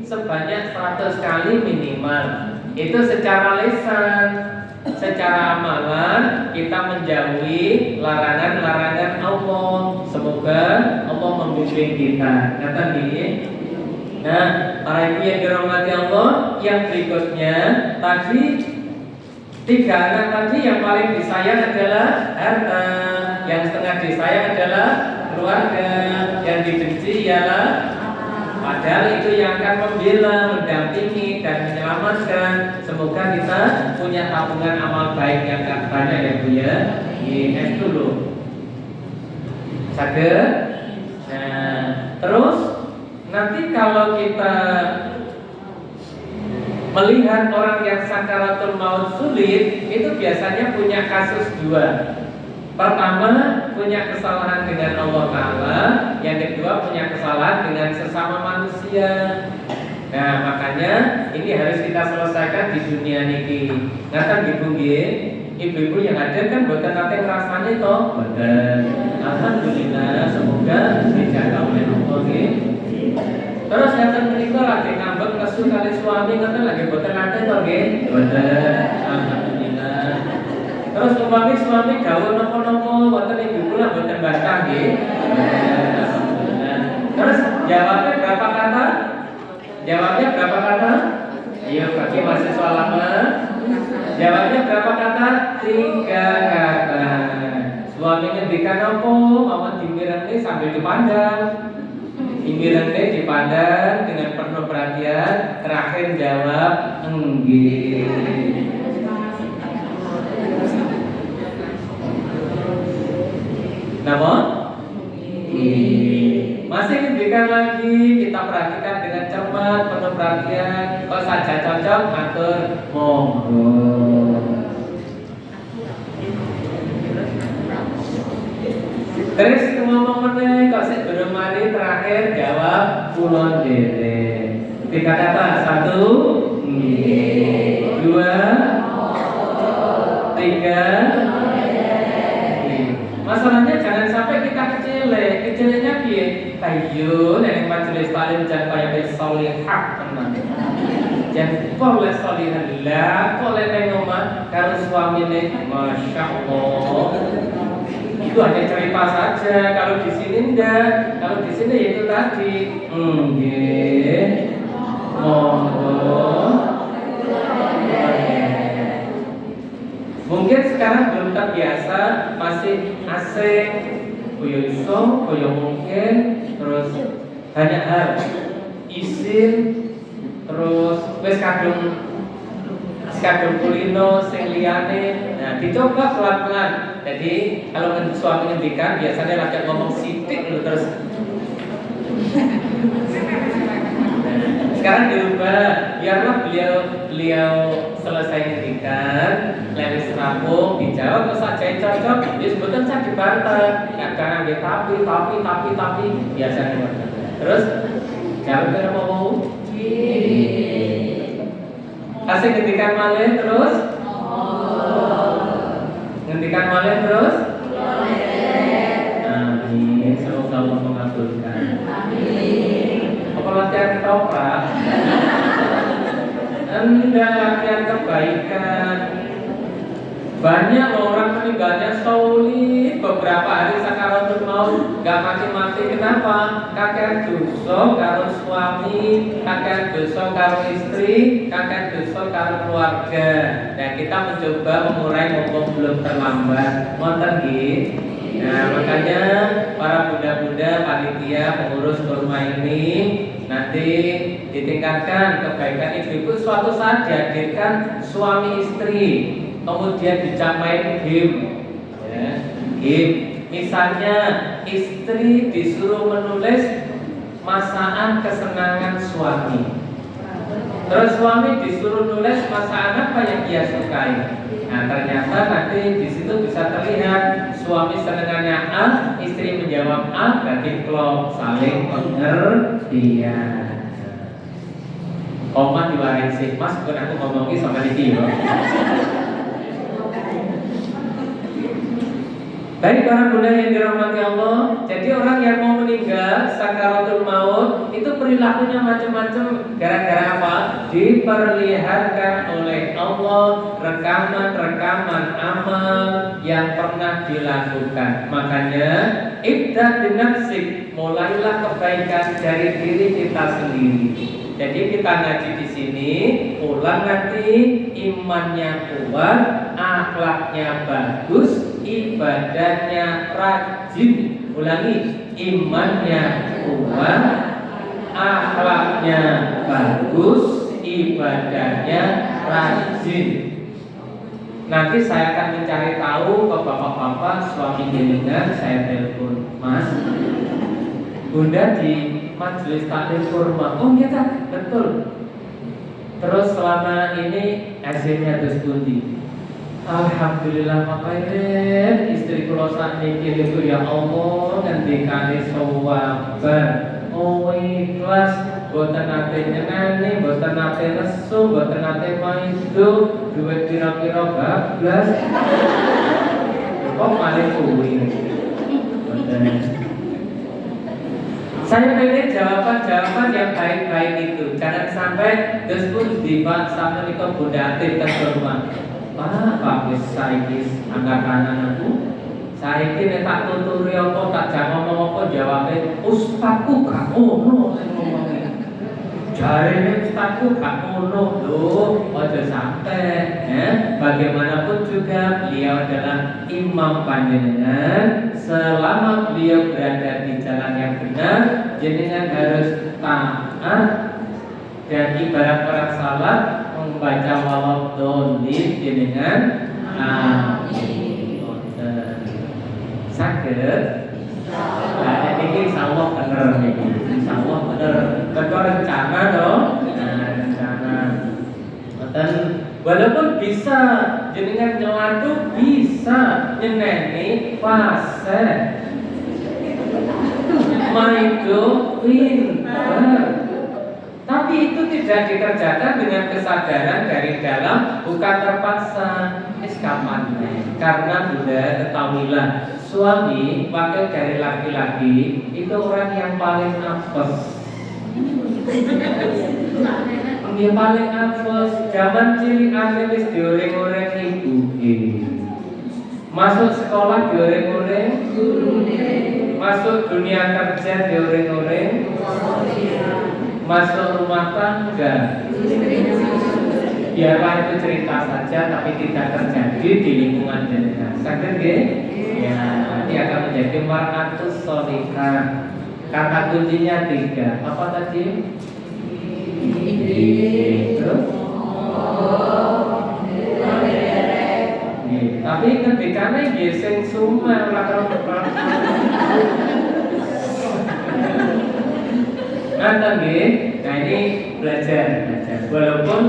sebanyak 100 kali minimal. Itu secara lisan. Secara amalan kita menjauhi larangan-larangan Allah. Semoga Allah membimbing kita. Kata ini. Nah, para ibu yang dirahmati Allah, yang berikutnya tadi 3 anak tadi yang paling disayang adalah harta, yang setengah disayang adalah keluarga, yang dibenci ialah. Padahal itu yang akan membela, mendampingi dan menyelamatkan. Semoga kita punya tabungan amal baik yang banyak ya Bu ya. Yes dulu. Saged. Nah, terus nanti kalau kita melihat orang yang sakaratul maut sulit, itu biasanya punya kasus 2. Pertama, punya kesalahan dengan Allah Ta'ala. Yang kedua, punya kesalahan dengan sesama manusia. Nah, makanya ini harus kita selesaikan di dunia ini. Ngaten ibu nggih, ibu-ibu yang ada kan boten nate rasane to, boten. Alhamdulillah, semoga dijaga oleh Allah nggih. Terus ngaten menika lagi ngambek nesu nesu kali suami ngoten lagi boten nate to nggih? Boten. Alhamdulillah. Terus umpami suami dawuh napa-napa wonten ibu kula boten bantah nggih. Alhamdulillah. Terus jawabnya berapa kata? Jawabnya berapa kata? Ayo bagi mahasiswa lama. Jawabnya berapa kata? 3 kata. Suami ngendikan apa? Mawon dimirengke sambil dipandang. Dimirengke dipandang dengan penuh perhatian. Terakhir jawab nggih. Napa? Masih ngendikan lagi, kita perhatikan dengan cermat, penuh perhatian. Kalau saja cocok, matur monggo. Terus ngomong meneh, kok sik durung mari terakhir jawab kulon dhewe. 3 kata, 1, nggih. 2, 3. Masalahnya jangan sampai kita kecilnya piye? Kayu nek majelis taklim jan kaya wis sholihah tenan. Jan boleh sholihah lah, boleh nang omah karo suamine, masyaallah. Itu hanya cerita saja. Kalau di sini enggak. Kalau di sini itu tadi. Nggih. Monggo. Mungkin sekarang belum terbiasa, masih asing, koyo iso, koyo mungkin, terus banyak hal, izin, terus wis kadung kulino sing liyane. Nah, dicoba pelan-pelan. Jadi kalau suami ngendikan biasanya lagi ngomong sithik dulu terus. Sekarang dirubah, biarlah beliau selesai ngendikan, lewis rampung, dijawab kok saja cocok, disebutkan saya dibantah, kadang ada tapi biasanya. Terus jawab ke mau? Kasih ngendikan malih terus? Ngendikan malih terus? Amin. Semoga Allah mengabulkan. Apa latihan ketoprak? Enggak, latihan kebaikan. Banyak orang meninggalnya solid beberapa hari sakaratul maut gak mati-mati. Kenapa? Kakek dosa karo suami, kakek dosa karo istri, kakek dosa karo keluarga. Nah, kita mencoba mengurai mumpung belum terlambat. Monten nggih. Nah, makanya para bunda-bunda panitia pengurus kurma ini nanti ditingkatkan kebaikan ibu-ibu. Suatu saat dihadirkan suami istri, kemudian dicamain game, ya, game. Misalnya istri disuruh menulis masakan kesenangan suami, terus suami disuruh nulis masakan apa yang dia sukai. Nah, ternyata nanti di situ bisa terlihat suami senengannya A, istri menjawab A, berarti klop, saling pengertian. Koma diwarisi, Mas, bukan aku ngomongin sama Niki ya. Baik para bunda yang dirahmati Allah, jadi orang yang mau meninggal sakaratul maut itu perilakunya macam-macam. Gara-gara apa? Diperlihatkan oleh Allah rekaman-rekaman amal yang pernah dilakukan. Makanya ibda binafsik, mulailah kebaikan dari diri kita sendiri. Jadi kita ngaji di sini, ulang nanti imannya kuat, akhlaknya bagus, ibadahnya rajin. Ulangi, imannya kuat, akhlaknya bagus, ibadahnya rajin. Nanti saya akan mencari tahu ke bapak-bapak suami jenengan, saya telepon, Mas, Bunda di majelis taklim kurma. Oh iya, betul. Terus selama ini hasilnya terus pundi? Alhamdulillah makanya istri kula sakniki niku ya Allah ngendikane sawaban. Oh ikhlas, boten nate nyeneni, boten nate nesu, boten nate maido, duit kira-kira bablas. Kok malah kuwi. Boten. Saya pengen jawaban-jawaban yang baik-baik itu. Jangan sampai terus pun dibahas sampai di bunda aktif ke rumah. Pak wis saiki angkat aku. Saiki nek tak tuturi apa tak jawab apa jawabe ustadku gak ngono sing ngomongnya. Jarene ustadku gak ngono lho, aja sampai bagaimanapun juga beliau adalah imam panjenengan. Selama beliau berada di jalan yang benar, jenengan harus taat dan ibarat orang salat membaca waladhdallin jenengan amin. Sakit. Nah, ini insyaallah bener niki. Insyaallah bener. Teko rencana dong. Rencana. Dan walaupun bisa jenengan nyelatu bisa nyeneni fase maido pinter. Tapi itu tidak dikerjakan dengan kesadaran dari dalam, bukan terpaksa. Kapan? Karena Bunda ketahuilah, suami wakil dari laki-laki itu orang yang paling apes. Dia paling apes. Zaman cilik wis dioreng-oreng ibu. Masuk sekolah dioreng-oreng gurune. Masuk dunia kerja dioreng-oreng. Masuk rumah tangga. Biarlah itu cerita saja, tapi tidak terjadi di lingkungan jenengan. Sadar nggih? Ya, nanti akan menjadi mar'atus sholihah. Kata kuncinya 3. Apa tadi? Terus? Tapi ketika nggih sing sumer ora karo nah ini belajar. Walaupun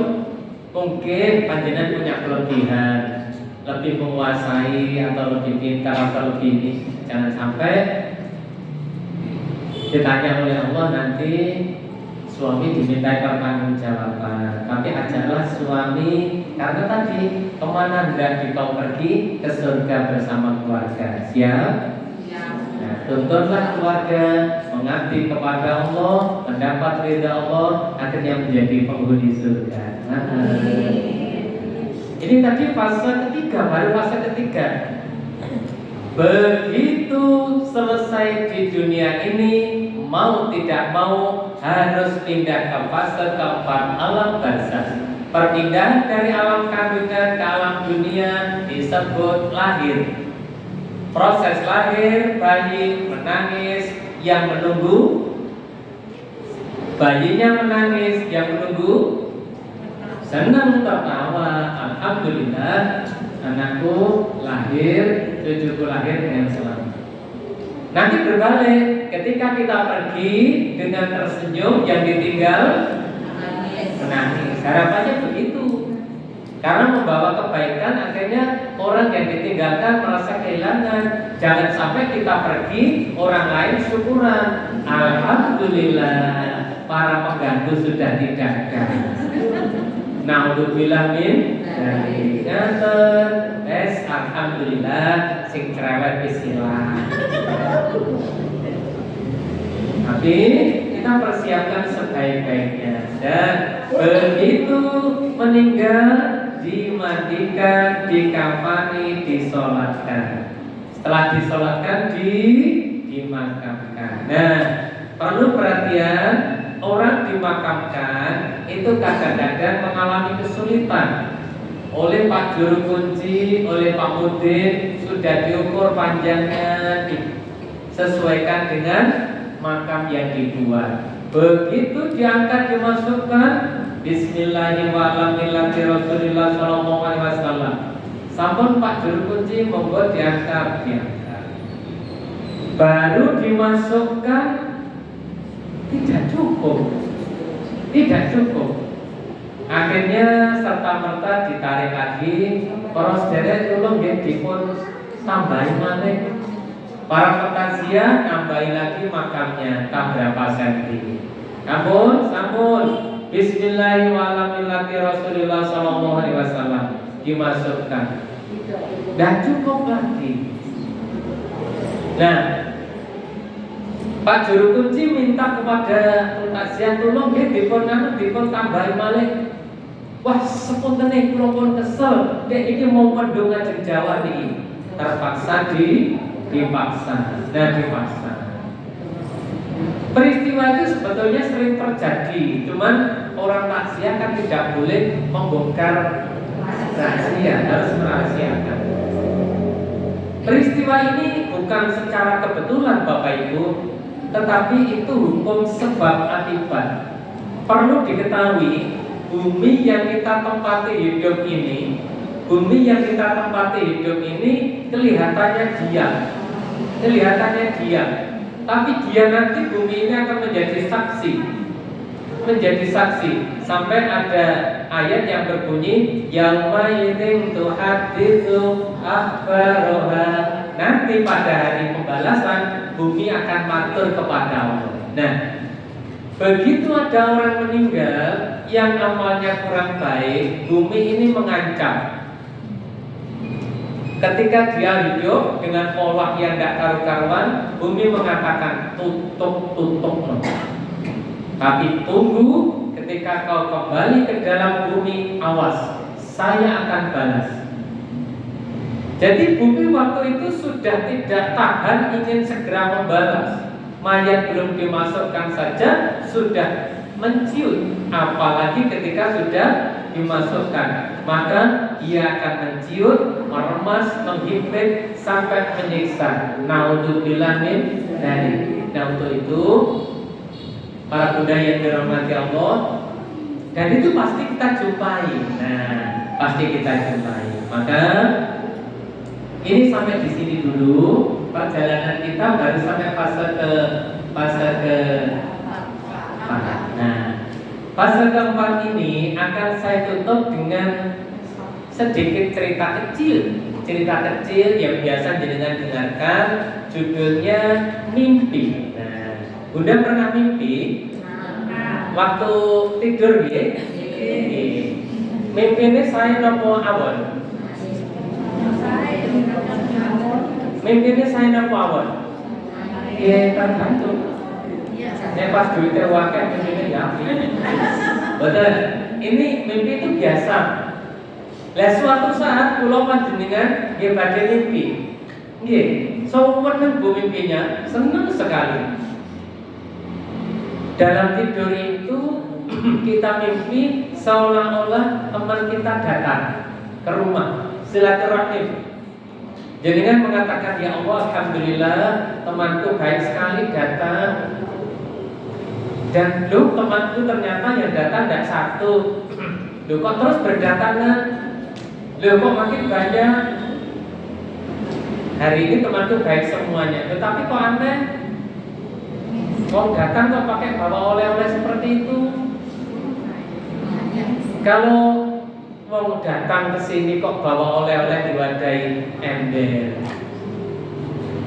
mungkin panjenengan punya kelebihan, lebih menguasai atau lebih pintar atau lebih ini, jangan sampai ditanya oleh Allah nanti suami dimintai pertanggungjawaban. Tapi ajarlah suami, karena tadi kemana hendak kau pergi, ke surga bersama keluarga. Siap? Nah, tuntunlah keluarga mengabdi kepada Allah, mendapat ridha Allah, akhirnya menjadi penghuni surga. Ini tadi fase ketiga, baru fase ketiga. Begitu selesai di dunia ini, mau tidak mau harus pindah ke fase keempat, alam barzakh. Perpindahan dari alam kandungan ke alam dunia disebut lahir. Proses lahir, bayi menangis, yang menunggu, bayinya menangis, yang menunggu senang tertawa. Alhamdulillah, anakku lahir, cucuku lahir dengan selamat. Nanti berbalik, ketika kita pergi dengan tersenyum, yang ditinggal menangis. Harapannya begitu. Karena membawa kebaikan, akhirnya orang yang ditinggalkan merasa kehilangan. Jangan sampai kita pergi, orang lain syukuran. Alhamdulillah, para pengganggu sudah tidak ada. Naudzubillah min dari ngaten. Alhamdulillah, sing cerewet bismillah. Tapi kita persiapkan sebaik-baiknya. Dan begitu meninggal, dimandikan, dikafani, disolatkan. Setelah disolatkan, dimakamkan. Nah, perlu perhatian, orang dimakamkan itu kadang-kadang mengalami kesulitan. Oleh Pak Juru Kunci, oleh Pak Mudin sudah diukur panjangnya, disesuaikan dengan makam yang dibuat. Begitu diangkat dimasukkan, Bismillahirrahmanirrahim sallallahu alaihi wasallam. Sampun Pak Juru Kunci monggo diangkat. Baru dimasukkan tidak cukup. Akhirnya serta-merta ditarik lagi. Para sederek tulung nggih dipun tambahi maneh. Para petakziah nambahi lagi makamnya tak berapa senti. Sampun. Bismillahirrahmanirrahim sallallahu alaihi wasallam dimasukkan. Dan cukup lagi. Nah, Pak Juru Kunci minta kepada Taksiah tolong dipun tambahi malih. Wah, sepuntene kula pun kesel. Dek iki mau mendung ajeng Jawa niki. Terpaksa dipaksa. Dipaksa. Peristiwa itu sebetulnya sering terjadi, cuman orang taksiah kan tidak boleh membongkar rahasia, harus merahasiakan. Peristiwa ini bukan secara kebetulan Bapak Ibu, tetapi itu hukum sebab akibat. Perlu diketahui, bumi yang kita tempati hidup ini, kelihatannya diam, tapi dia nanti bumi ini akan menjadi saksi sampai ada ayat yang berbunyi yauma idzin tuhaditsu akhbaraha. Nanti pada hari pembalasan bumi akan matur kepada Allah. Nah, begitu ada orang meninggal yang amalnya kurang baik, bumi ini mengancam. Ketika dia hidup dengan pola yang tidak karu-karuan, bumi mengatakan tutup. Tapi tunggu, ketika kau kembali ke dalam bumi, awas, saya akan balas. Jadi bumi waktu itu sudah tidak tahan, ingin segera membalas. Mayat belum dimasukkan saja sudah menciut, apalagi ketika sudah dimasukkan, maka ia akan menciut, meremas, menghimpit sampai menyiksa. Naudzubillah min dzalik. Nah, untuk itu para Bunda yang dirahmati Allah, dan itu pasti kita jumpai. Maka ini sampai di sini dulu perjalanan kita, baru sampai fase keempat. Fase keempat ini akan saya tutup dengan sedikit cerita kecil yang biasa jenengan dengarkan, judulnya mimpi. Bunda pernah mimpi? Waktu tidur ya? Mimpi ini saya nopo awon? Mimpi ini saya nopo awon? Ya tergantung. Pas duitnya wakil mimpi ya. Betul. Ini mimpi itu biasa. Lah suatu saat kula panjenengan nggih badhe mimpi. Nggih, saweneng bu mimpinya senang sekali. Dalam tidur itu kita mimpi seolah-olah teman kita datang ke rumah, silaturahim. Jenengan mengatakan, ya Allah, alhamdulillah temanku baik sekali datang. Dan temanku ternyata yang datang tidak satu. Kok terus berdatangan? Kok makin banyak? Hari ini temanku baik semuanya, tetapi kok aneh? Kok datang kok pakai bawa oleh-oleh seperti itu? Kalau mau datang ke sini kok bawa oleh-oleh diwadahi ember.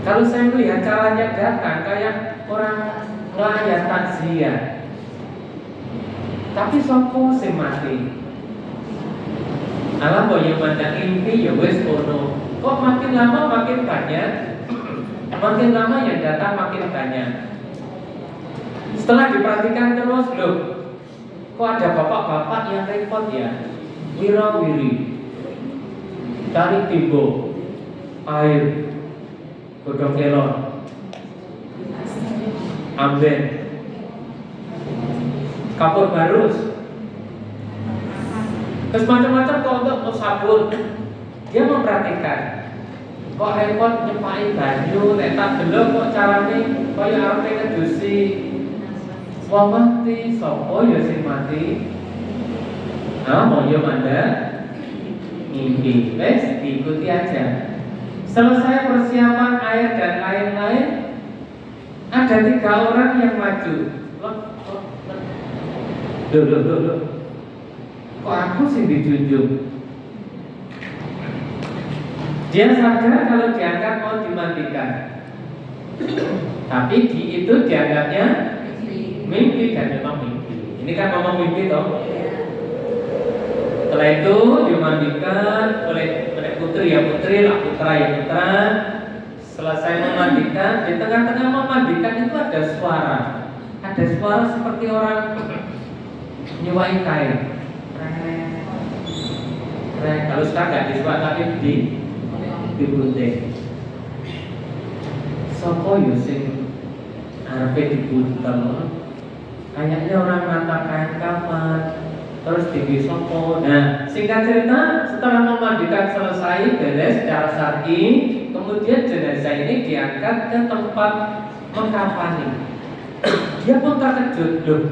Kalau saya melihat caranya datang kayak orang ngelayat takziah. Tapi sopo sing mati. Alam boyo mandang impi ya wis ono. Kok makin lama makin banyak? Makin lama yang datang makin banyak. Setelah diperhatikan terus, kok ada bapak-bapak yang repot ya? Wirawiri, tarik timbo, air, godong kelon, amben, kapur barus, terus macam-macam kok untuk sabun. Dia memperhatikan, kok repot nyepai banyu, tak delok kok carane kaya arepe ngedusi. Wong mati, sapa ya sing mati? Mau yo mandang mimpi, wes diikuti aja. Selesai persiapan air dan lain-lain, ada 3 orang yang maju. Loh. Kok aku sih dijunjung? Dia sadar kalau dianggap mau dimandikan, tapi itu dianggapnya mimpi dan memang mimpi. Ini kan memang mimpi toh. Setelah itu dimandikan oleh putri ya putra. Selesai memandikan, di tengah-tengah memandikan itu ada ada suara. Ada suara seperti orang nyuai kain. Kalau sekarang nggak disuai tapi digunting. Sopo yo sing arepe dibuntel. Kayaknya orang mengatakan kapan terus tinggi sopo. Nah, singkat cerita, setelah memandikan selesai beres secara syar'i, kemudian jenazah ini diangkat ke tempat mengkafani. Dia pun terkejut, loh,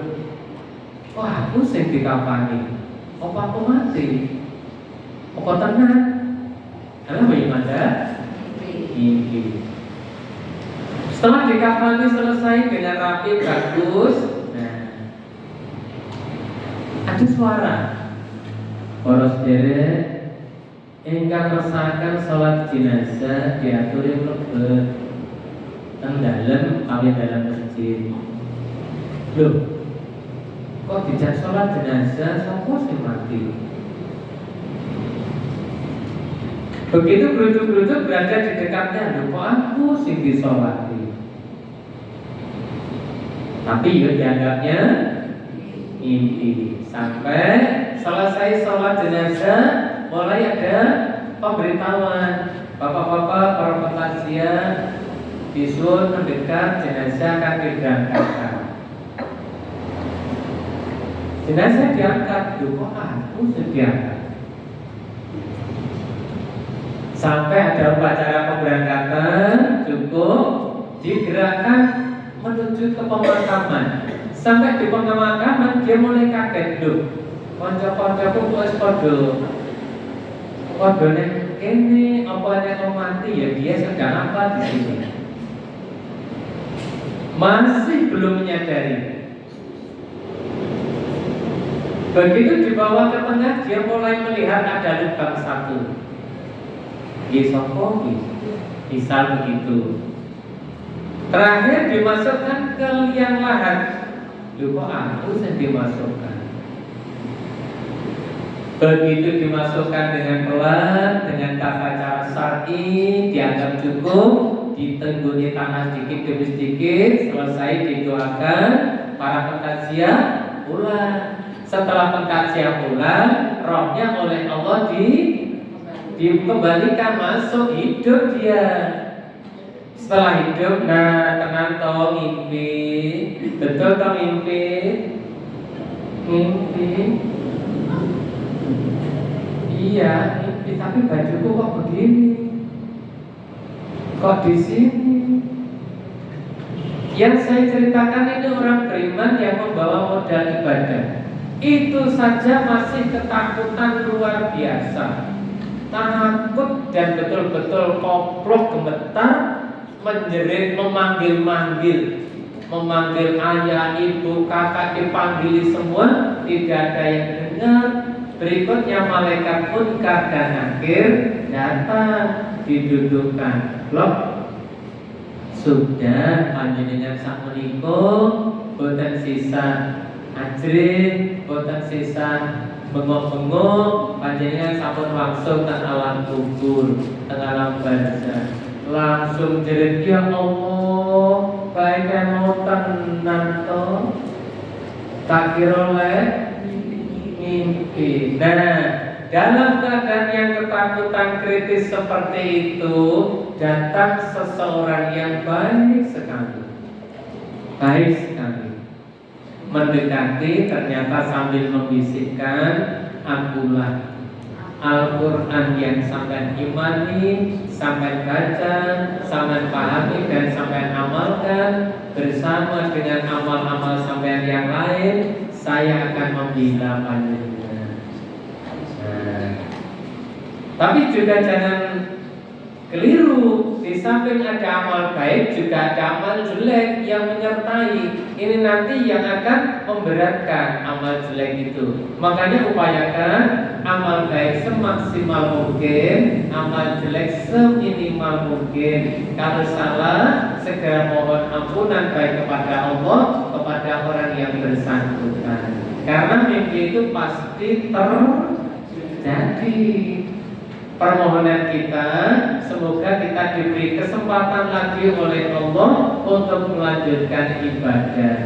wah aku sing dikafani, apa aku mati? Apa tenang? Karena bagaimana? Mimpi. Setelah dikafani selesai dengan rapi bagus, ada suara poros derek ingkang resahkan sholat jenazah diatur mlebet teng dalem kawin dalam masjid. Loh, kok dijak sholat jenazah sapa sing mati? Begitu gerujuk-gerujuk berada di dekatnya, loh kok aku sing disolati? Tapi ya dianggapnya mimpi. Sampai selesai sholat jenazah, mulai ada pemberitahuan, bapak-bapak para pengasia disuruh mendekat, jenazah akan diberangkatkan. Jenazah diangkat, kok aku diangkat? Sampai ada upacara pemberangkatan, cukup digerakkan menuju ke pemakaman. Sampai di pemakaman dia mulai kaget, loh, konco-koncoku wis padha ning kene apa nek mati ya dia sedang apa di sini. Masih belum menyadari. Begitu dibawa ke tengah, dia mulai melihat ada lubang satu. Gisoko, misal begitu. Terakhir dimasukkan ke liang lahat. Loh kok aku yang dimasukkan? Begitu dimasukkan dengan pelan, dengan tata cara syar'i, dianggap cukup, ditengguni tanah sedikit demi sedikit, selesai didoakan, para pengajian pulang. Setelah pengajian pulang, rohnya oleh Allah dikembalikan masuk hidup dia. Setelah hidup, nah tenang toh mimpi, betul toh mimpi, iya mimpi, tapi bajuku kok begini, kok di sini. Yang saya ceritakan ini orang beriman yang membawa modal ibadah. Itu saja masih ketakutan luar biasa, takut dan betul-betul koplok gemetar. Menjerit, memanggil ayah, ibu, kakak, dipanggili semua, tidak ada yang dengar. Berikutnya malaikat munkar dan nakir datang, didudukkan. Loh, sudah panjenengan sakmenika boten sisa ajrin, boten sisa bengok-bengok, panjenengan sampun langsung teng alam kubur, teng alam barzakh. Langsung jerit, ya Allah, baik mau tenang toh, tak kira oleh mimpi. Nah, dalam keadaan yang ketakutan kritis seperti itu, datang seseorang yang baik sekali, mendekati, ternyata sambil membisikkan, akulah Al-Quran yang sampai imani, sampai baca, sampai pahami dan sampai amalkan bersama dengan amal-amal sampai yang lain, saya akan membina panjenengan. Tapi juga jangan keliru, di samping ada amal baik juga ada amal jelek yang menyertai. Ini nanti yang akan memberatkan amal jelek itu. Makanya upayakan amal baik semaksimal mungkin, amal jelek seminimal mungkin. Kalau salah, segera mohon ampunan baik kepada Allah, kepada orang yang bersangkutan. Karena mimpi itu pasti terjadi. permohonan kita, semoga kita diberi kesempatan lagi oleh Allah untuk melanjutkan ibadah,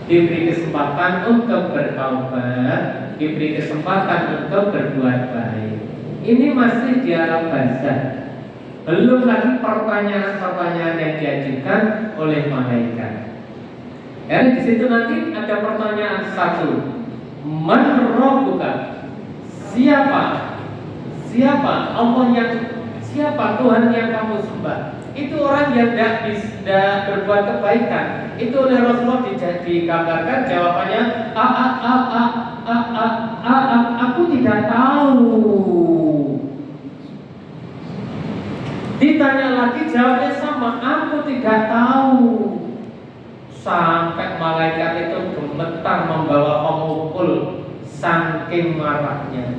diberi kesempatan untuk bertaubat, diberi kesempatan untuk berbuat baik. Ini masih di alam barzah, belum lagi pertanyaan-pertanyaan yang diajukan oleh malaikat. Dan di situ nanti ada pertanyaan satu, man rabbuka? Siapa Allah yang, siapa Tuhan yang kamu sembah? Itu orang yang tidak berbuat kebaikan. Itu oleh Rasulullah digambarkan jawabannya aku tidak tahu. Ditanya lagi jawabnya sama, aku tidak tahu. Sampai malaikat itu gemetar membawa pemukul saking marahnya.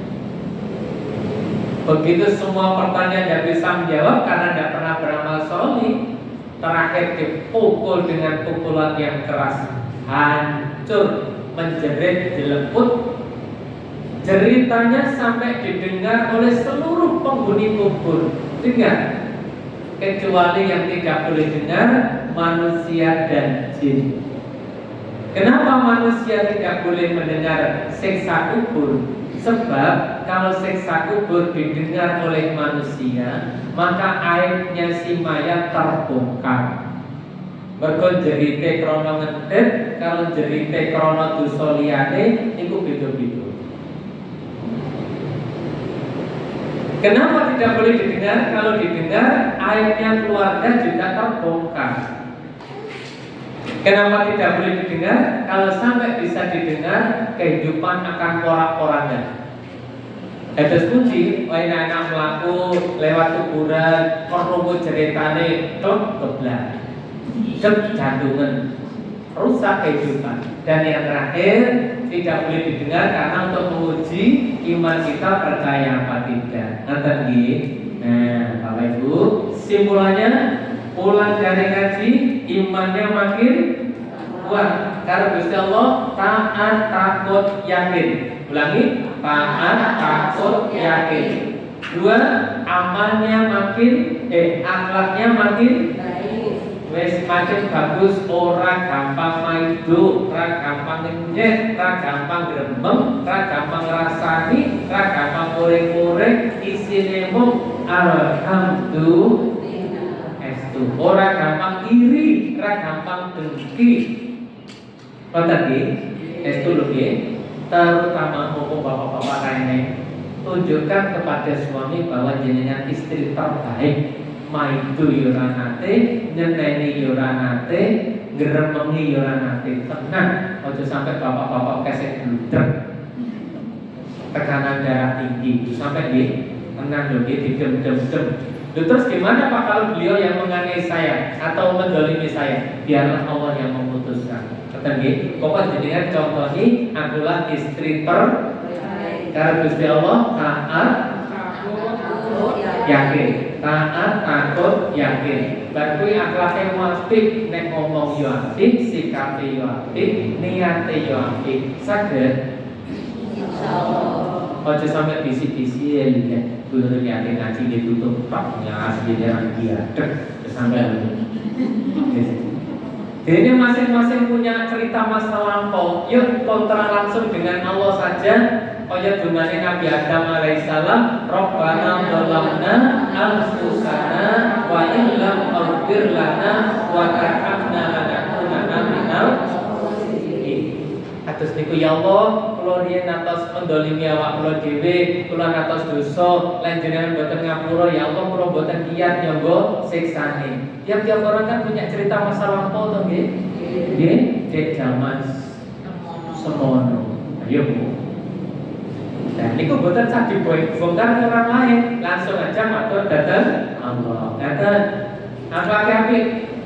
Begitu semua pertanyaan tidak bisa menjawab karena tidak pernah beramal soleh, terakhir dipukul dengan pukulan yang keras, hancur, menjerit, dileput. Jeritanya sampai didengar oleh seluruh penghuni kubur. Dengar, kecuali yang tidak boleh dengar manusia dan jin. Kenapa manusia tidak boleh mendengar siksa kubur? Sebab kalau siksa kubur didengar oleh manusia, maka aibnya si mayat terbongkar. Mergo jerite krana ngendet, kalau jerite krana dosa liyane iku beda-beda. Kenapa tidak boleh didengar? Kalau didengar, aibnya keluarga juga terbongkar. Kenapa tidak boleh didengar? Kalau sampai bisa didengar, kehidupan akan porak-poranda. Terus kunci, anak melaku lewat kuburan, koruput ceritane, klop kebelah, jantungan, rusak kehidupan. Dan yang terakhir, tidak boleh didengar karena untuk menguji iman kita percaya apa tidak. Nah, Bapak Ibu, simpulannya pulang dari ngaji, imannya makin kuat. Karena Gusti Allah taat, takut, yakin. Ulangi, taat, takut, yakin. Dua, amalnya makin, akhlaknya makin wes makin bagus, ora gampang maido, ora gampang ngenyet, ora gampang gremeng, ora gampang ngrasani, ora gampang goreng-goreng, isine mung alhamdulillah. Estu ora gampang iri, ora gampang dengki. Tadi estu lho nggih, terutama mumpung bapak-bapak lainnya, tunjukkan kepada suami bahwa jenengan istri terbaik. Maido yora nate, nyeneni yora nate, ngeremengi yora nate. Tenang, ojo sampai bapak-bapak kesek bludrek, tekanan darah tinggi, sampai di tenang loh, di dem-dem-dem. Terus gimana Pak kalau beliau yang menganiaya saya atau mendolimi saya? Biarlah Allah yang memutuskan. Ketemu, pokoknya dengan contoh ini, akulah istri terbaik. Karena Gusti Allah taat, yakin. Taat, takut, yakin. Berarti akhlaknya apik, nek ngomong yo apik, sikape yo apik, niate yo apik. Saged? Insyaallah. Ojo sampai bisi-bisi ya, guru yakin ngaji ditutup paknya asli dengan dia. Sampai jadi masing-masing punya cerita masa lampau. Yuk kontra langsung dengan Allah saja. Kaya dunane Nabi Adam alaihissalam, Rabbana dhalamna anfusana wa in lam taghfir lana wa tarhamna lanakunanna minal khasirin. Atus niku ya Allah, kula riyen atas mendolimi awak kula dhewe, kula atas dosa, lan jenengan boten ngapura ya Allah, kula boten kiyat nyangga siksane. Tiap-tiap orang kan punya cerita masa lampau to nggih? Nggih, dek jaman semono. Ayo Bu. Nah, ini buatan sah dibongkar orang lain, langsung aja matur datang Allah. Datang apa api?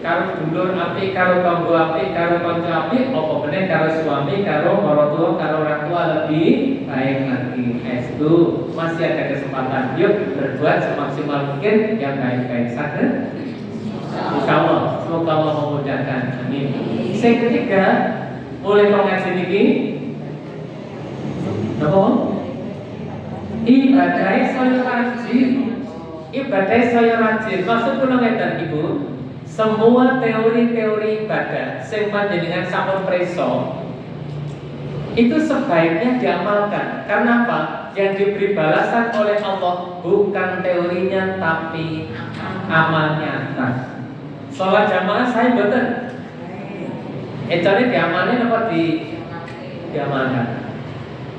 Kalau dulur api, kalau tanggo api, kalau kanca api, apa bener kalau suami, kalau maratuwa, kalau orang tua lebih baik lagi. Itu masih ada kesempatan. Yuk berbuat semaksimal mungkin yang baik-baik saja. Insyaallah, semoga Allah memudahkan. Amin. Yang ketiga, mulai pengajian ini. Apa? Ibadah saya rajin. Ibadah saya rajin. Maksud kula ngeten Ibu, semua teori-teori ibadah sing panjenengan sampun preso itu sebaiknya diamalkan. Karena apa? Yang diberi balasan oleh Allah bukan teorinya tapi amal nyata. Sholat jamaah saya betul. Jadi diamalkan apa diamalkan?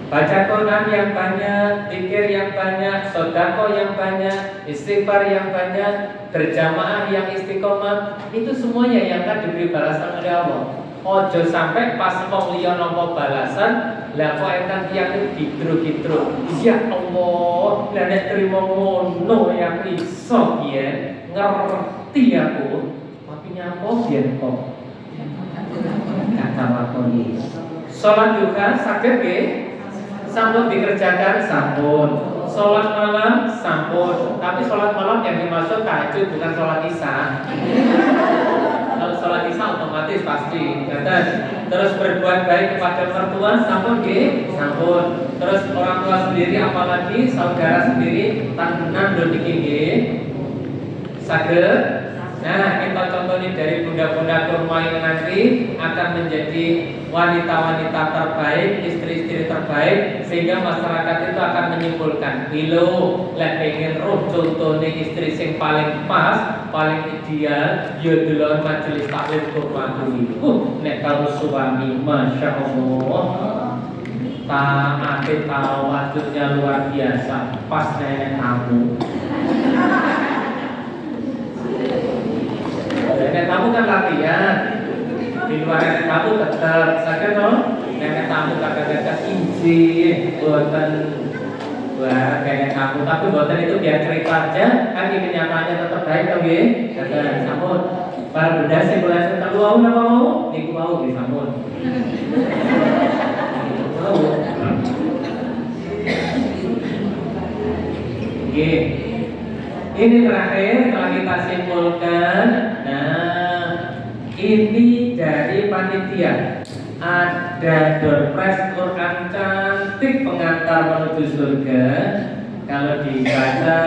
Baca Quran yang banyak, zikir yang banyak, sedekah yang banyak, istighfar yang banyak, berjamaah yang istiqomah, itu semuanya yang akan diberi balasan oleh Allah. Ojo sampai pas mau liya nampa balasan, lah kok enten tiyang didru-didru. Ya Allah, lah nek trimo ngono yang iso piye? Ngerti aku. Tapi nyapa biyen kok. Kata lakoni. Salat juga saged nggih? Sampun dikerjakan sampun. Salat malam sampun. Tapi salat malam yang dimaksud tahajud bukan salat isya. Kalau salat isya otomatis pasti. Terus berbuat baik kepada mertua sampun nggih? Sampun. Terus orang tua sendiri apalagi saudara sendiri tenan lho niki nggih. Saged. Nah, kita contohnya dari bunda-bunda kurma yang nanti akan menjadi wanita-wanita terbaik, istri-istri terbaik, sehingga masyarakat itu akan menyimpulkan, bilo, lek pengen roh contohnya istri yang paling pas, paling ideal, ya delon majelis taklim kurma kuwi. Nek kalau suami, masya Allah, taate tawaduknya luar biasa, pas nenek tamu. Nenek tamu kan latihan. Di luar nenek tamu tetap sakit no. Nenek tamu kadang-kadang izin buatan buat nenek tamu. Tapi buatan itu biar cerita aja. Kan ini kenyataannya tetap baik dong ya. Kata sambut. Para bunda sih boleh cerita lu mau apa mau? Niku mau disambut. Mau. Oke. Ini terakhir setelah kita simpulkan. Nah, ini dari panitia. Ada doorpress Quran cantik pengantar menuju surga. Kalau dibaca,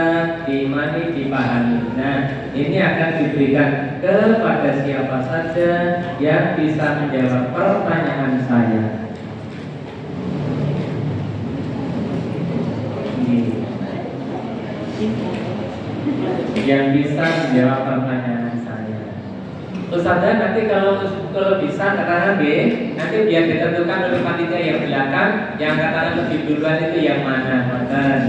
dimani, dipahami. Nah, ini akan diberikan kepada siapa saja yang bisa menjawab pertanyaan saya. Yang bisa menjawab pertanyaan saya. Ustazah nanti kalau bisa katakan B, nanti biar ditentukan oleh panitia yang belakang, yang katakan lebih duluan itu yang mana, Matan.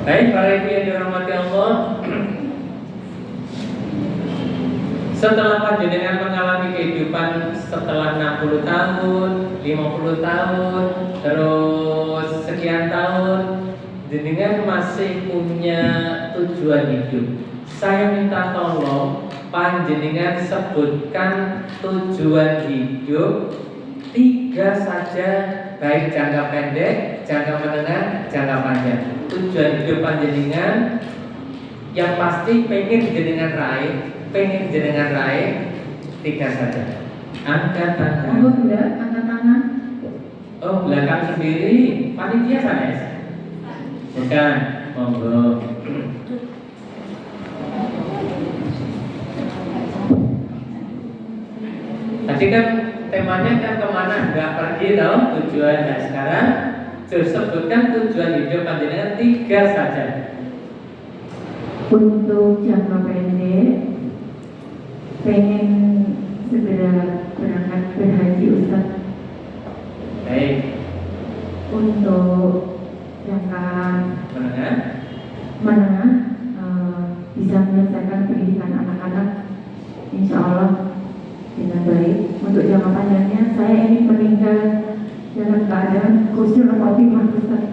Baik para ibu yang dirahmati Allah. Setelah panjenengan mengalami kehidupan setelah 60 tahun, 50 tahun, terus sekian tahun, jenengan masih punya tujuan hidup. Saya minta tolong panjenengan sebutkan tujuan hidup 3 saja, baik jangka pendek, jangka menengah, jangka panjang. Tujuan hidup panjenengan yang pasti pengen jenengan raih, 3 saja. Angkat tangan. Oh, tidak, angkat tangan. Oh, belakang sendiri, panitia sana. Bukan, monggo. Tadi kan temanya kan kemana? Nggak pergi dong tujuan. Nah sekarang sebutkan tujuan hidup panjenengan 3 saja. Untuk jangka pendek, pengen segera berangkat berhaji Ustaz. Baik. Untuk jangka menengah, bisa menyelesaikan pendidikan anak-anak, insya Allah dengan baik. Untuk jangka panjangnya, saya ingin meninggal dalam keadaan husnul khotimah Ustaz.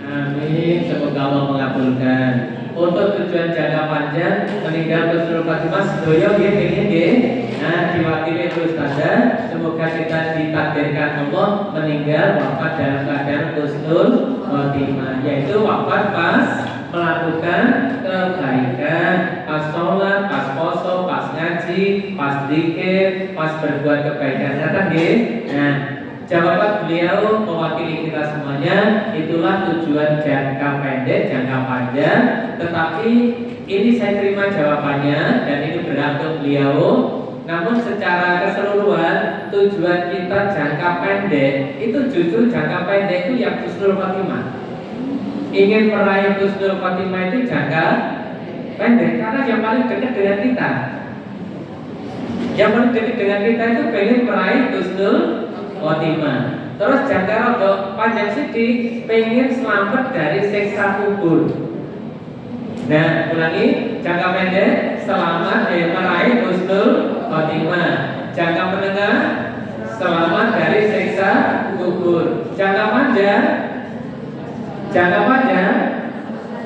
Amin. Semoga Allah mengabulkan. Untuk tujuan jangka panjang, meninggal husnul khotimah sedoyo nggih pengen nggih. Nah, diwakili Ustazah, semoga kita ditakdirkan Allah meninggal wafat dalam keadaan husnul khotimah, yaitu wafat pas melakukan kebaikan, pas sholat, pas poso, pas ngaji, pas zikir, pas berbuat kebaikan. Nah, Jawaban beliau mewakili kita semuanya, itulah tujuan jangka pendek, jangka panjang. Tetapi ini saya terima jawabannya dan ini berhak untuk beliau. Namun secara keseluruhan tujuan kita jangka pendek itu justru jangka pendek itu yang husnul khotimah. Ingin meraih husnul khotimah itu jangka pendek karena yang paling dekat dengan kita. Yang paling dekat dengan kita itu pengen meraih husnul khotimah. Terus jangka rodok panjang sedih pengen selamat dari siksa kubur. Nah, ulangi, jangka pendek selamat meraih husnul khotimah. Jangka menengah selamat dari siksa kubur. Jangka panjang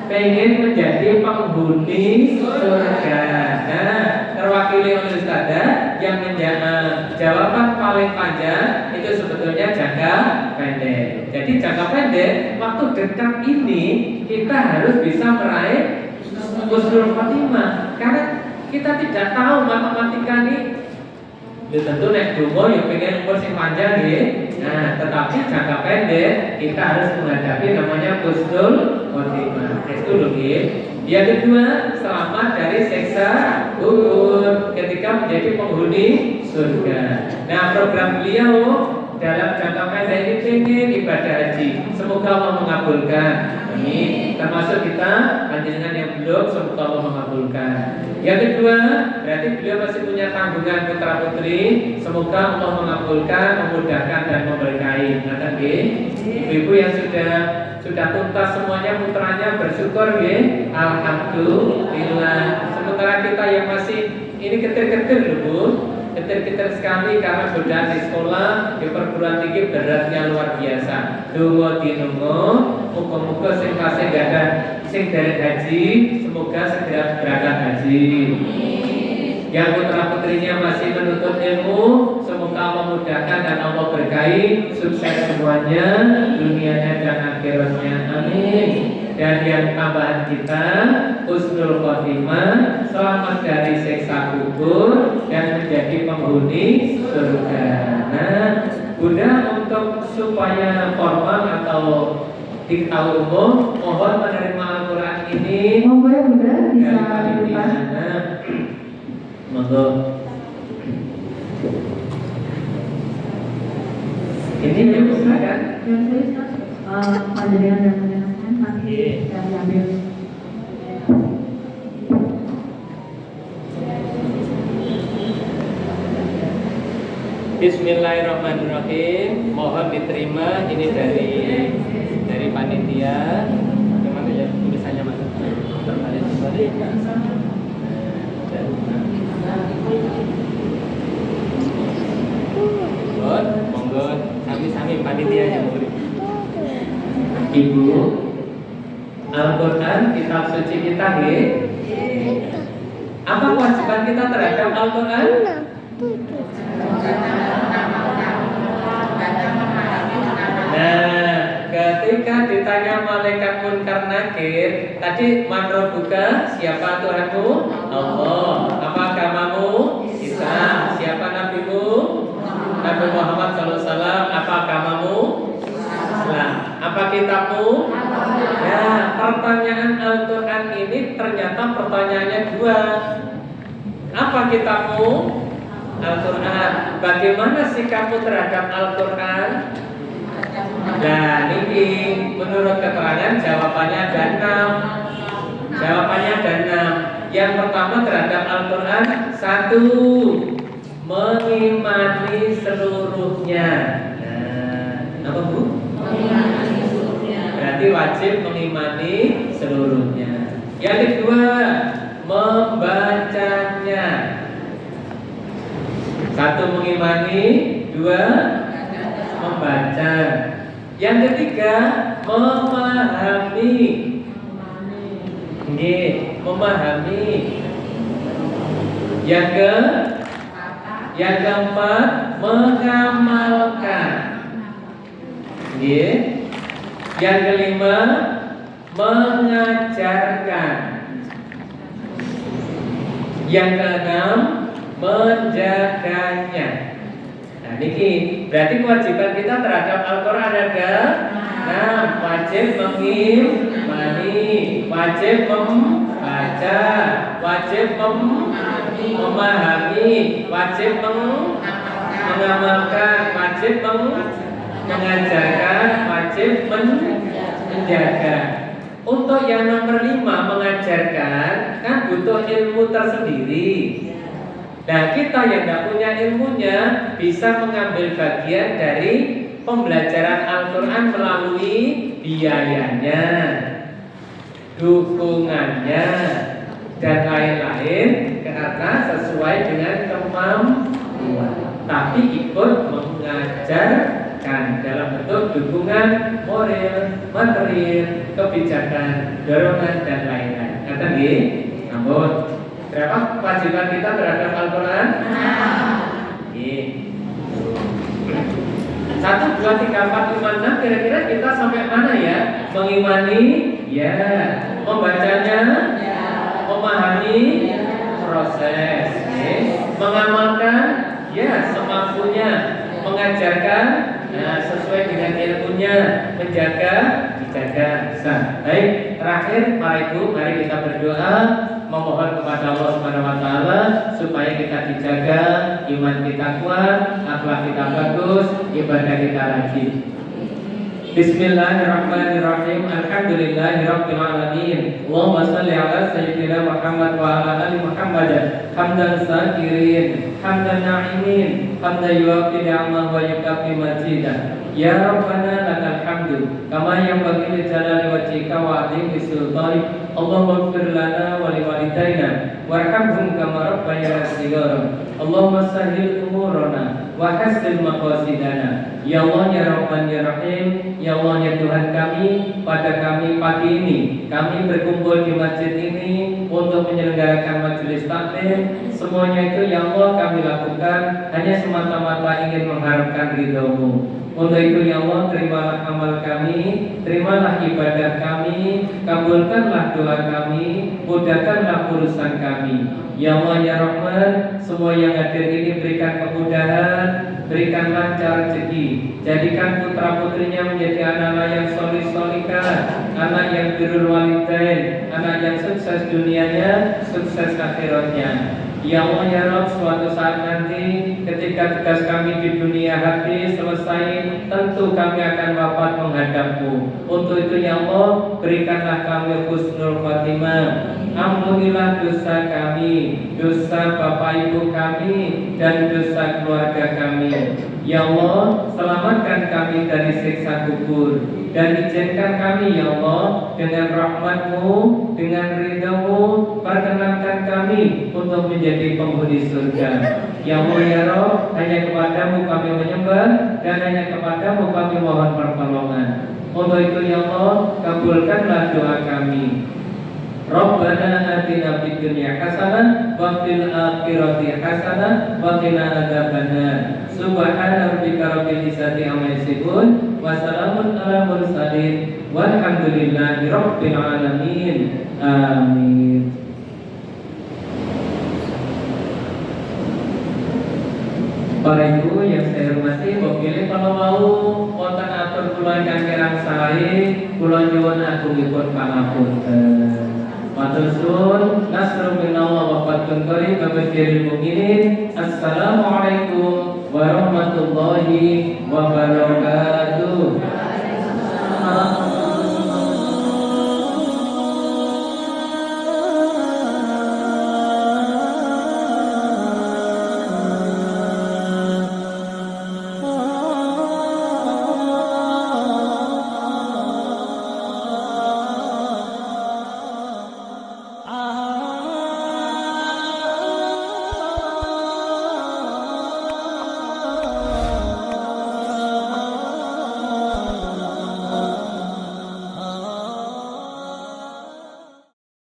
pengen menjadi penghuni surga. Nah, terwakili oleh Ustazah yang menjawab jawaban paling panjang itu sebetulnya jangka pendek. Jadi jangka pendek waktu dekat ini kita harus bisa meraih husnul khotimah karena kita tidak tahu matematika ini. Ya tentu nek dungo yang pengen umur sing panjang ya. Nah, tetapi jangka pendek kita harus menghadapi namanya husnul khotimah. Itu loh ya. Yang kedua, selamat dari siksa kubur ketika menjadi penghuni surga. Nah, program beliau dalam jangka pendek ini pengen ibadah haji. Semoga Allah mengabulkan. Amin. Termasuk kita panjenengan yang belum, semoga Allah mengabulkan. Yang kedua, berarti beliau masih punya tanggungan putra putri. Semoga Allah mengabulkan, memudahkan dan memberkahi. Nah, ibu-ibu yang sudah tuntas semuanya putranya bersyukur ya. Alhamdulillah. Sementara kita yang masih ini ketir-ketir loh Bu. Ketir-ketir sekali karena godaan di sekolah, di perguruan tinggi beratnya luar biasa. Dungo dinungo, muka-muka sing kasih gada sing dari haji, semoga segera berangkat haji. Yang putra putrinya masih menuntut ilmu, semoga Allah mudahkan dan Allah berkahi, sukses semuanya, dunianya dan akhiratnya. Amin. Dan yang tambahan kita, husnul khotimah, selamat dari siksa kubur dan menjadi penghuni surga. Nah, Bunda untuk supaya formal atau diketahui umum, mohon menerima Al-Quran ini. Monggo ya Bunda bisa dari depan. Monggo. Ini yang bukan? Yang saya panjenengan dan panjenengan nanti yang diambil. Bismillahirrahmanirrahim. Mohon diterima ini dari panitia. Bagaimana ya tulisannya Mas? Monggo sami-sami panitia yang beri. Ibu, Al-Quran kitab suci kita nggih. Apa kewajiban kita terhadap Al-Quran? Nah, ketika ditanya malaikat munkar nakir, tadi man rabbuka, siapa Tuhanmu? Allah. Apa agamamu? Islam. Siapa nabimu? Nabi Muhammad SAW. Apa agamamu? Islam. Apa kitabmu? Ya, pertanyaan Al-Quran ini ternyata pertanyaannya dua. Apa kitabmu? Al-Quran. Bagaimana sikapmu terhadap Al-Quran? Nah, ini menurut keterangan jawabannya ada 6. Jawabannya ada 6. Yang pertama terhadap Al-Quran, 1, mengimani seluruhnya. Nah, apa Bu? Mengimani seluruhnya. Berarti wajib mengimani seluruhnya. Yang kedua, membacanya. 1 mengimani, 2 membaca. Yang ketiga, memahami. Nggih, memahami. Yang keempat, mengamalkan. Nggih. Yang kelima, mengajarkan. Yang keenam, menjaganya. Nah, niki berarti kewajiban kita terhadap Al-Qur'an ada. Nah, wajib mengimani, wajib membaca, wajib memahami, wajib mengamalkan, wajib mengajarkan, wajib menjaga. Untuk yang nomor 5 mengajarkan kan butuh ilmu tersendiri. Nah, kita yang tidak punya ilmunya bisa mengambil bagian dari pembelajaran Al-Quran melalui biayanya, dukungannya, dan lain-lain karena sesuai dengan kemampuan. Tapi ikut mengajarkan dalam bentuk dukungan moral, material, kebijakan, dorongan, dan lain-lain. Kata nggih, namun berapa kewajiban kita terhadap Al-Quran? 1, 2, 3, 4, 5, 6 kira-kira kita sampai mana ya? Mengimani? Ya. Membacanya? Ya. Memahami? Ya. Proses. Mengamalkan? Ya, semampunya. Mengajarkan? Nah, sesuai dengan ilmunya. Menjaga? Dijaga. Baik, terakhir Pak Ibu, mari kita berdoa memohon kepada Allah Subhanahu wa taala supaya kita dijaga, iman kita kuat, akhlak kita bagus, ibadah kita rajin. Bismillahirrahmanirrahim. Alhamdulillahirabbil alamin. Allahumma shalli ala sayyidina Muhammad wa ala ali Muhammad. Hamdan sakirin, hamdan na'imin, hamdan yuwafi ni'amahu wa yukafi majidah. Ya Rabbana lakal hamdu kama yanbaghi li jalali wajhika wa 'azimi sultanik. Allahumma ighfir lana wa li walidayna warhamhum kama rabbayana shighara. Allahumma sahhil umurana wa hassil maqasidana. Ya Allah ya Rahman ya Rahim, ya Allah ya Tuhan kami, pada kami pagi ini kami berkumpul di masjid ini untuk menyelenggarakan majelis taklim. Semuanya itu ya Allah kami lakukan hanya semata-mata ingin mengharapkan ridho-Mu. Untuk itu ya Allah, terimalah amal kami, terimalah ibadah kami, kabulkanlah doa kami, mudahkanlah urusan kami. Ya Allah ya Rahman, semua yang hadir ini berikan kemudahan, berikan lancar rezeki, jadikan putra putrinya menjadi anak yang solih-solihah, anak yang birrul walidain, anak yang sukses dunianya, sukses akhiratnya. Ya Allah ya Rabb, suatu saat nanti ketika tugas kami di dunia habis selesai, tentu kami akan wafat menghadap-Mu. Untuk itu ya Allah, berikanlah kami husnul khotimah. Ampunilah dosa kami, dosa bapak ibu kami, dan dosa keluarga kami. Ya Allah, selamatkan kami dari siksa kubur, dan izinkan kami ya Allah dengan rahmat-Mu, dengan ridha-Mu, perkenankan kami untuk menjadi penghuni surga. Ya Allah ya Rabb, hanya kepadamu kami menyembah, dan hanya kepadamu kami mohon pertolongan. Untuk itu ya Allah, kabulkanlah doa kami. Rabbana atina fid dunya hasanah wa fil akhirati hasanah wa qina adzabannar. Subhana rabbika rabbil izzati amma yasifun wa salamun alal mursalin walhamdulillahi rabbil alamin. Amin. Para ibu yang saya hormati, mungkin kalau mau wonten atur kula ingkang kirang sae, kula nyuwun agungipun pangapunten. Matur suwun, nasrul minallah wa fathun qarib babashiril mukminin. Assalamualaikum warahmatullahi wabarakatuh.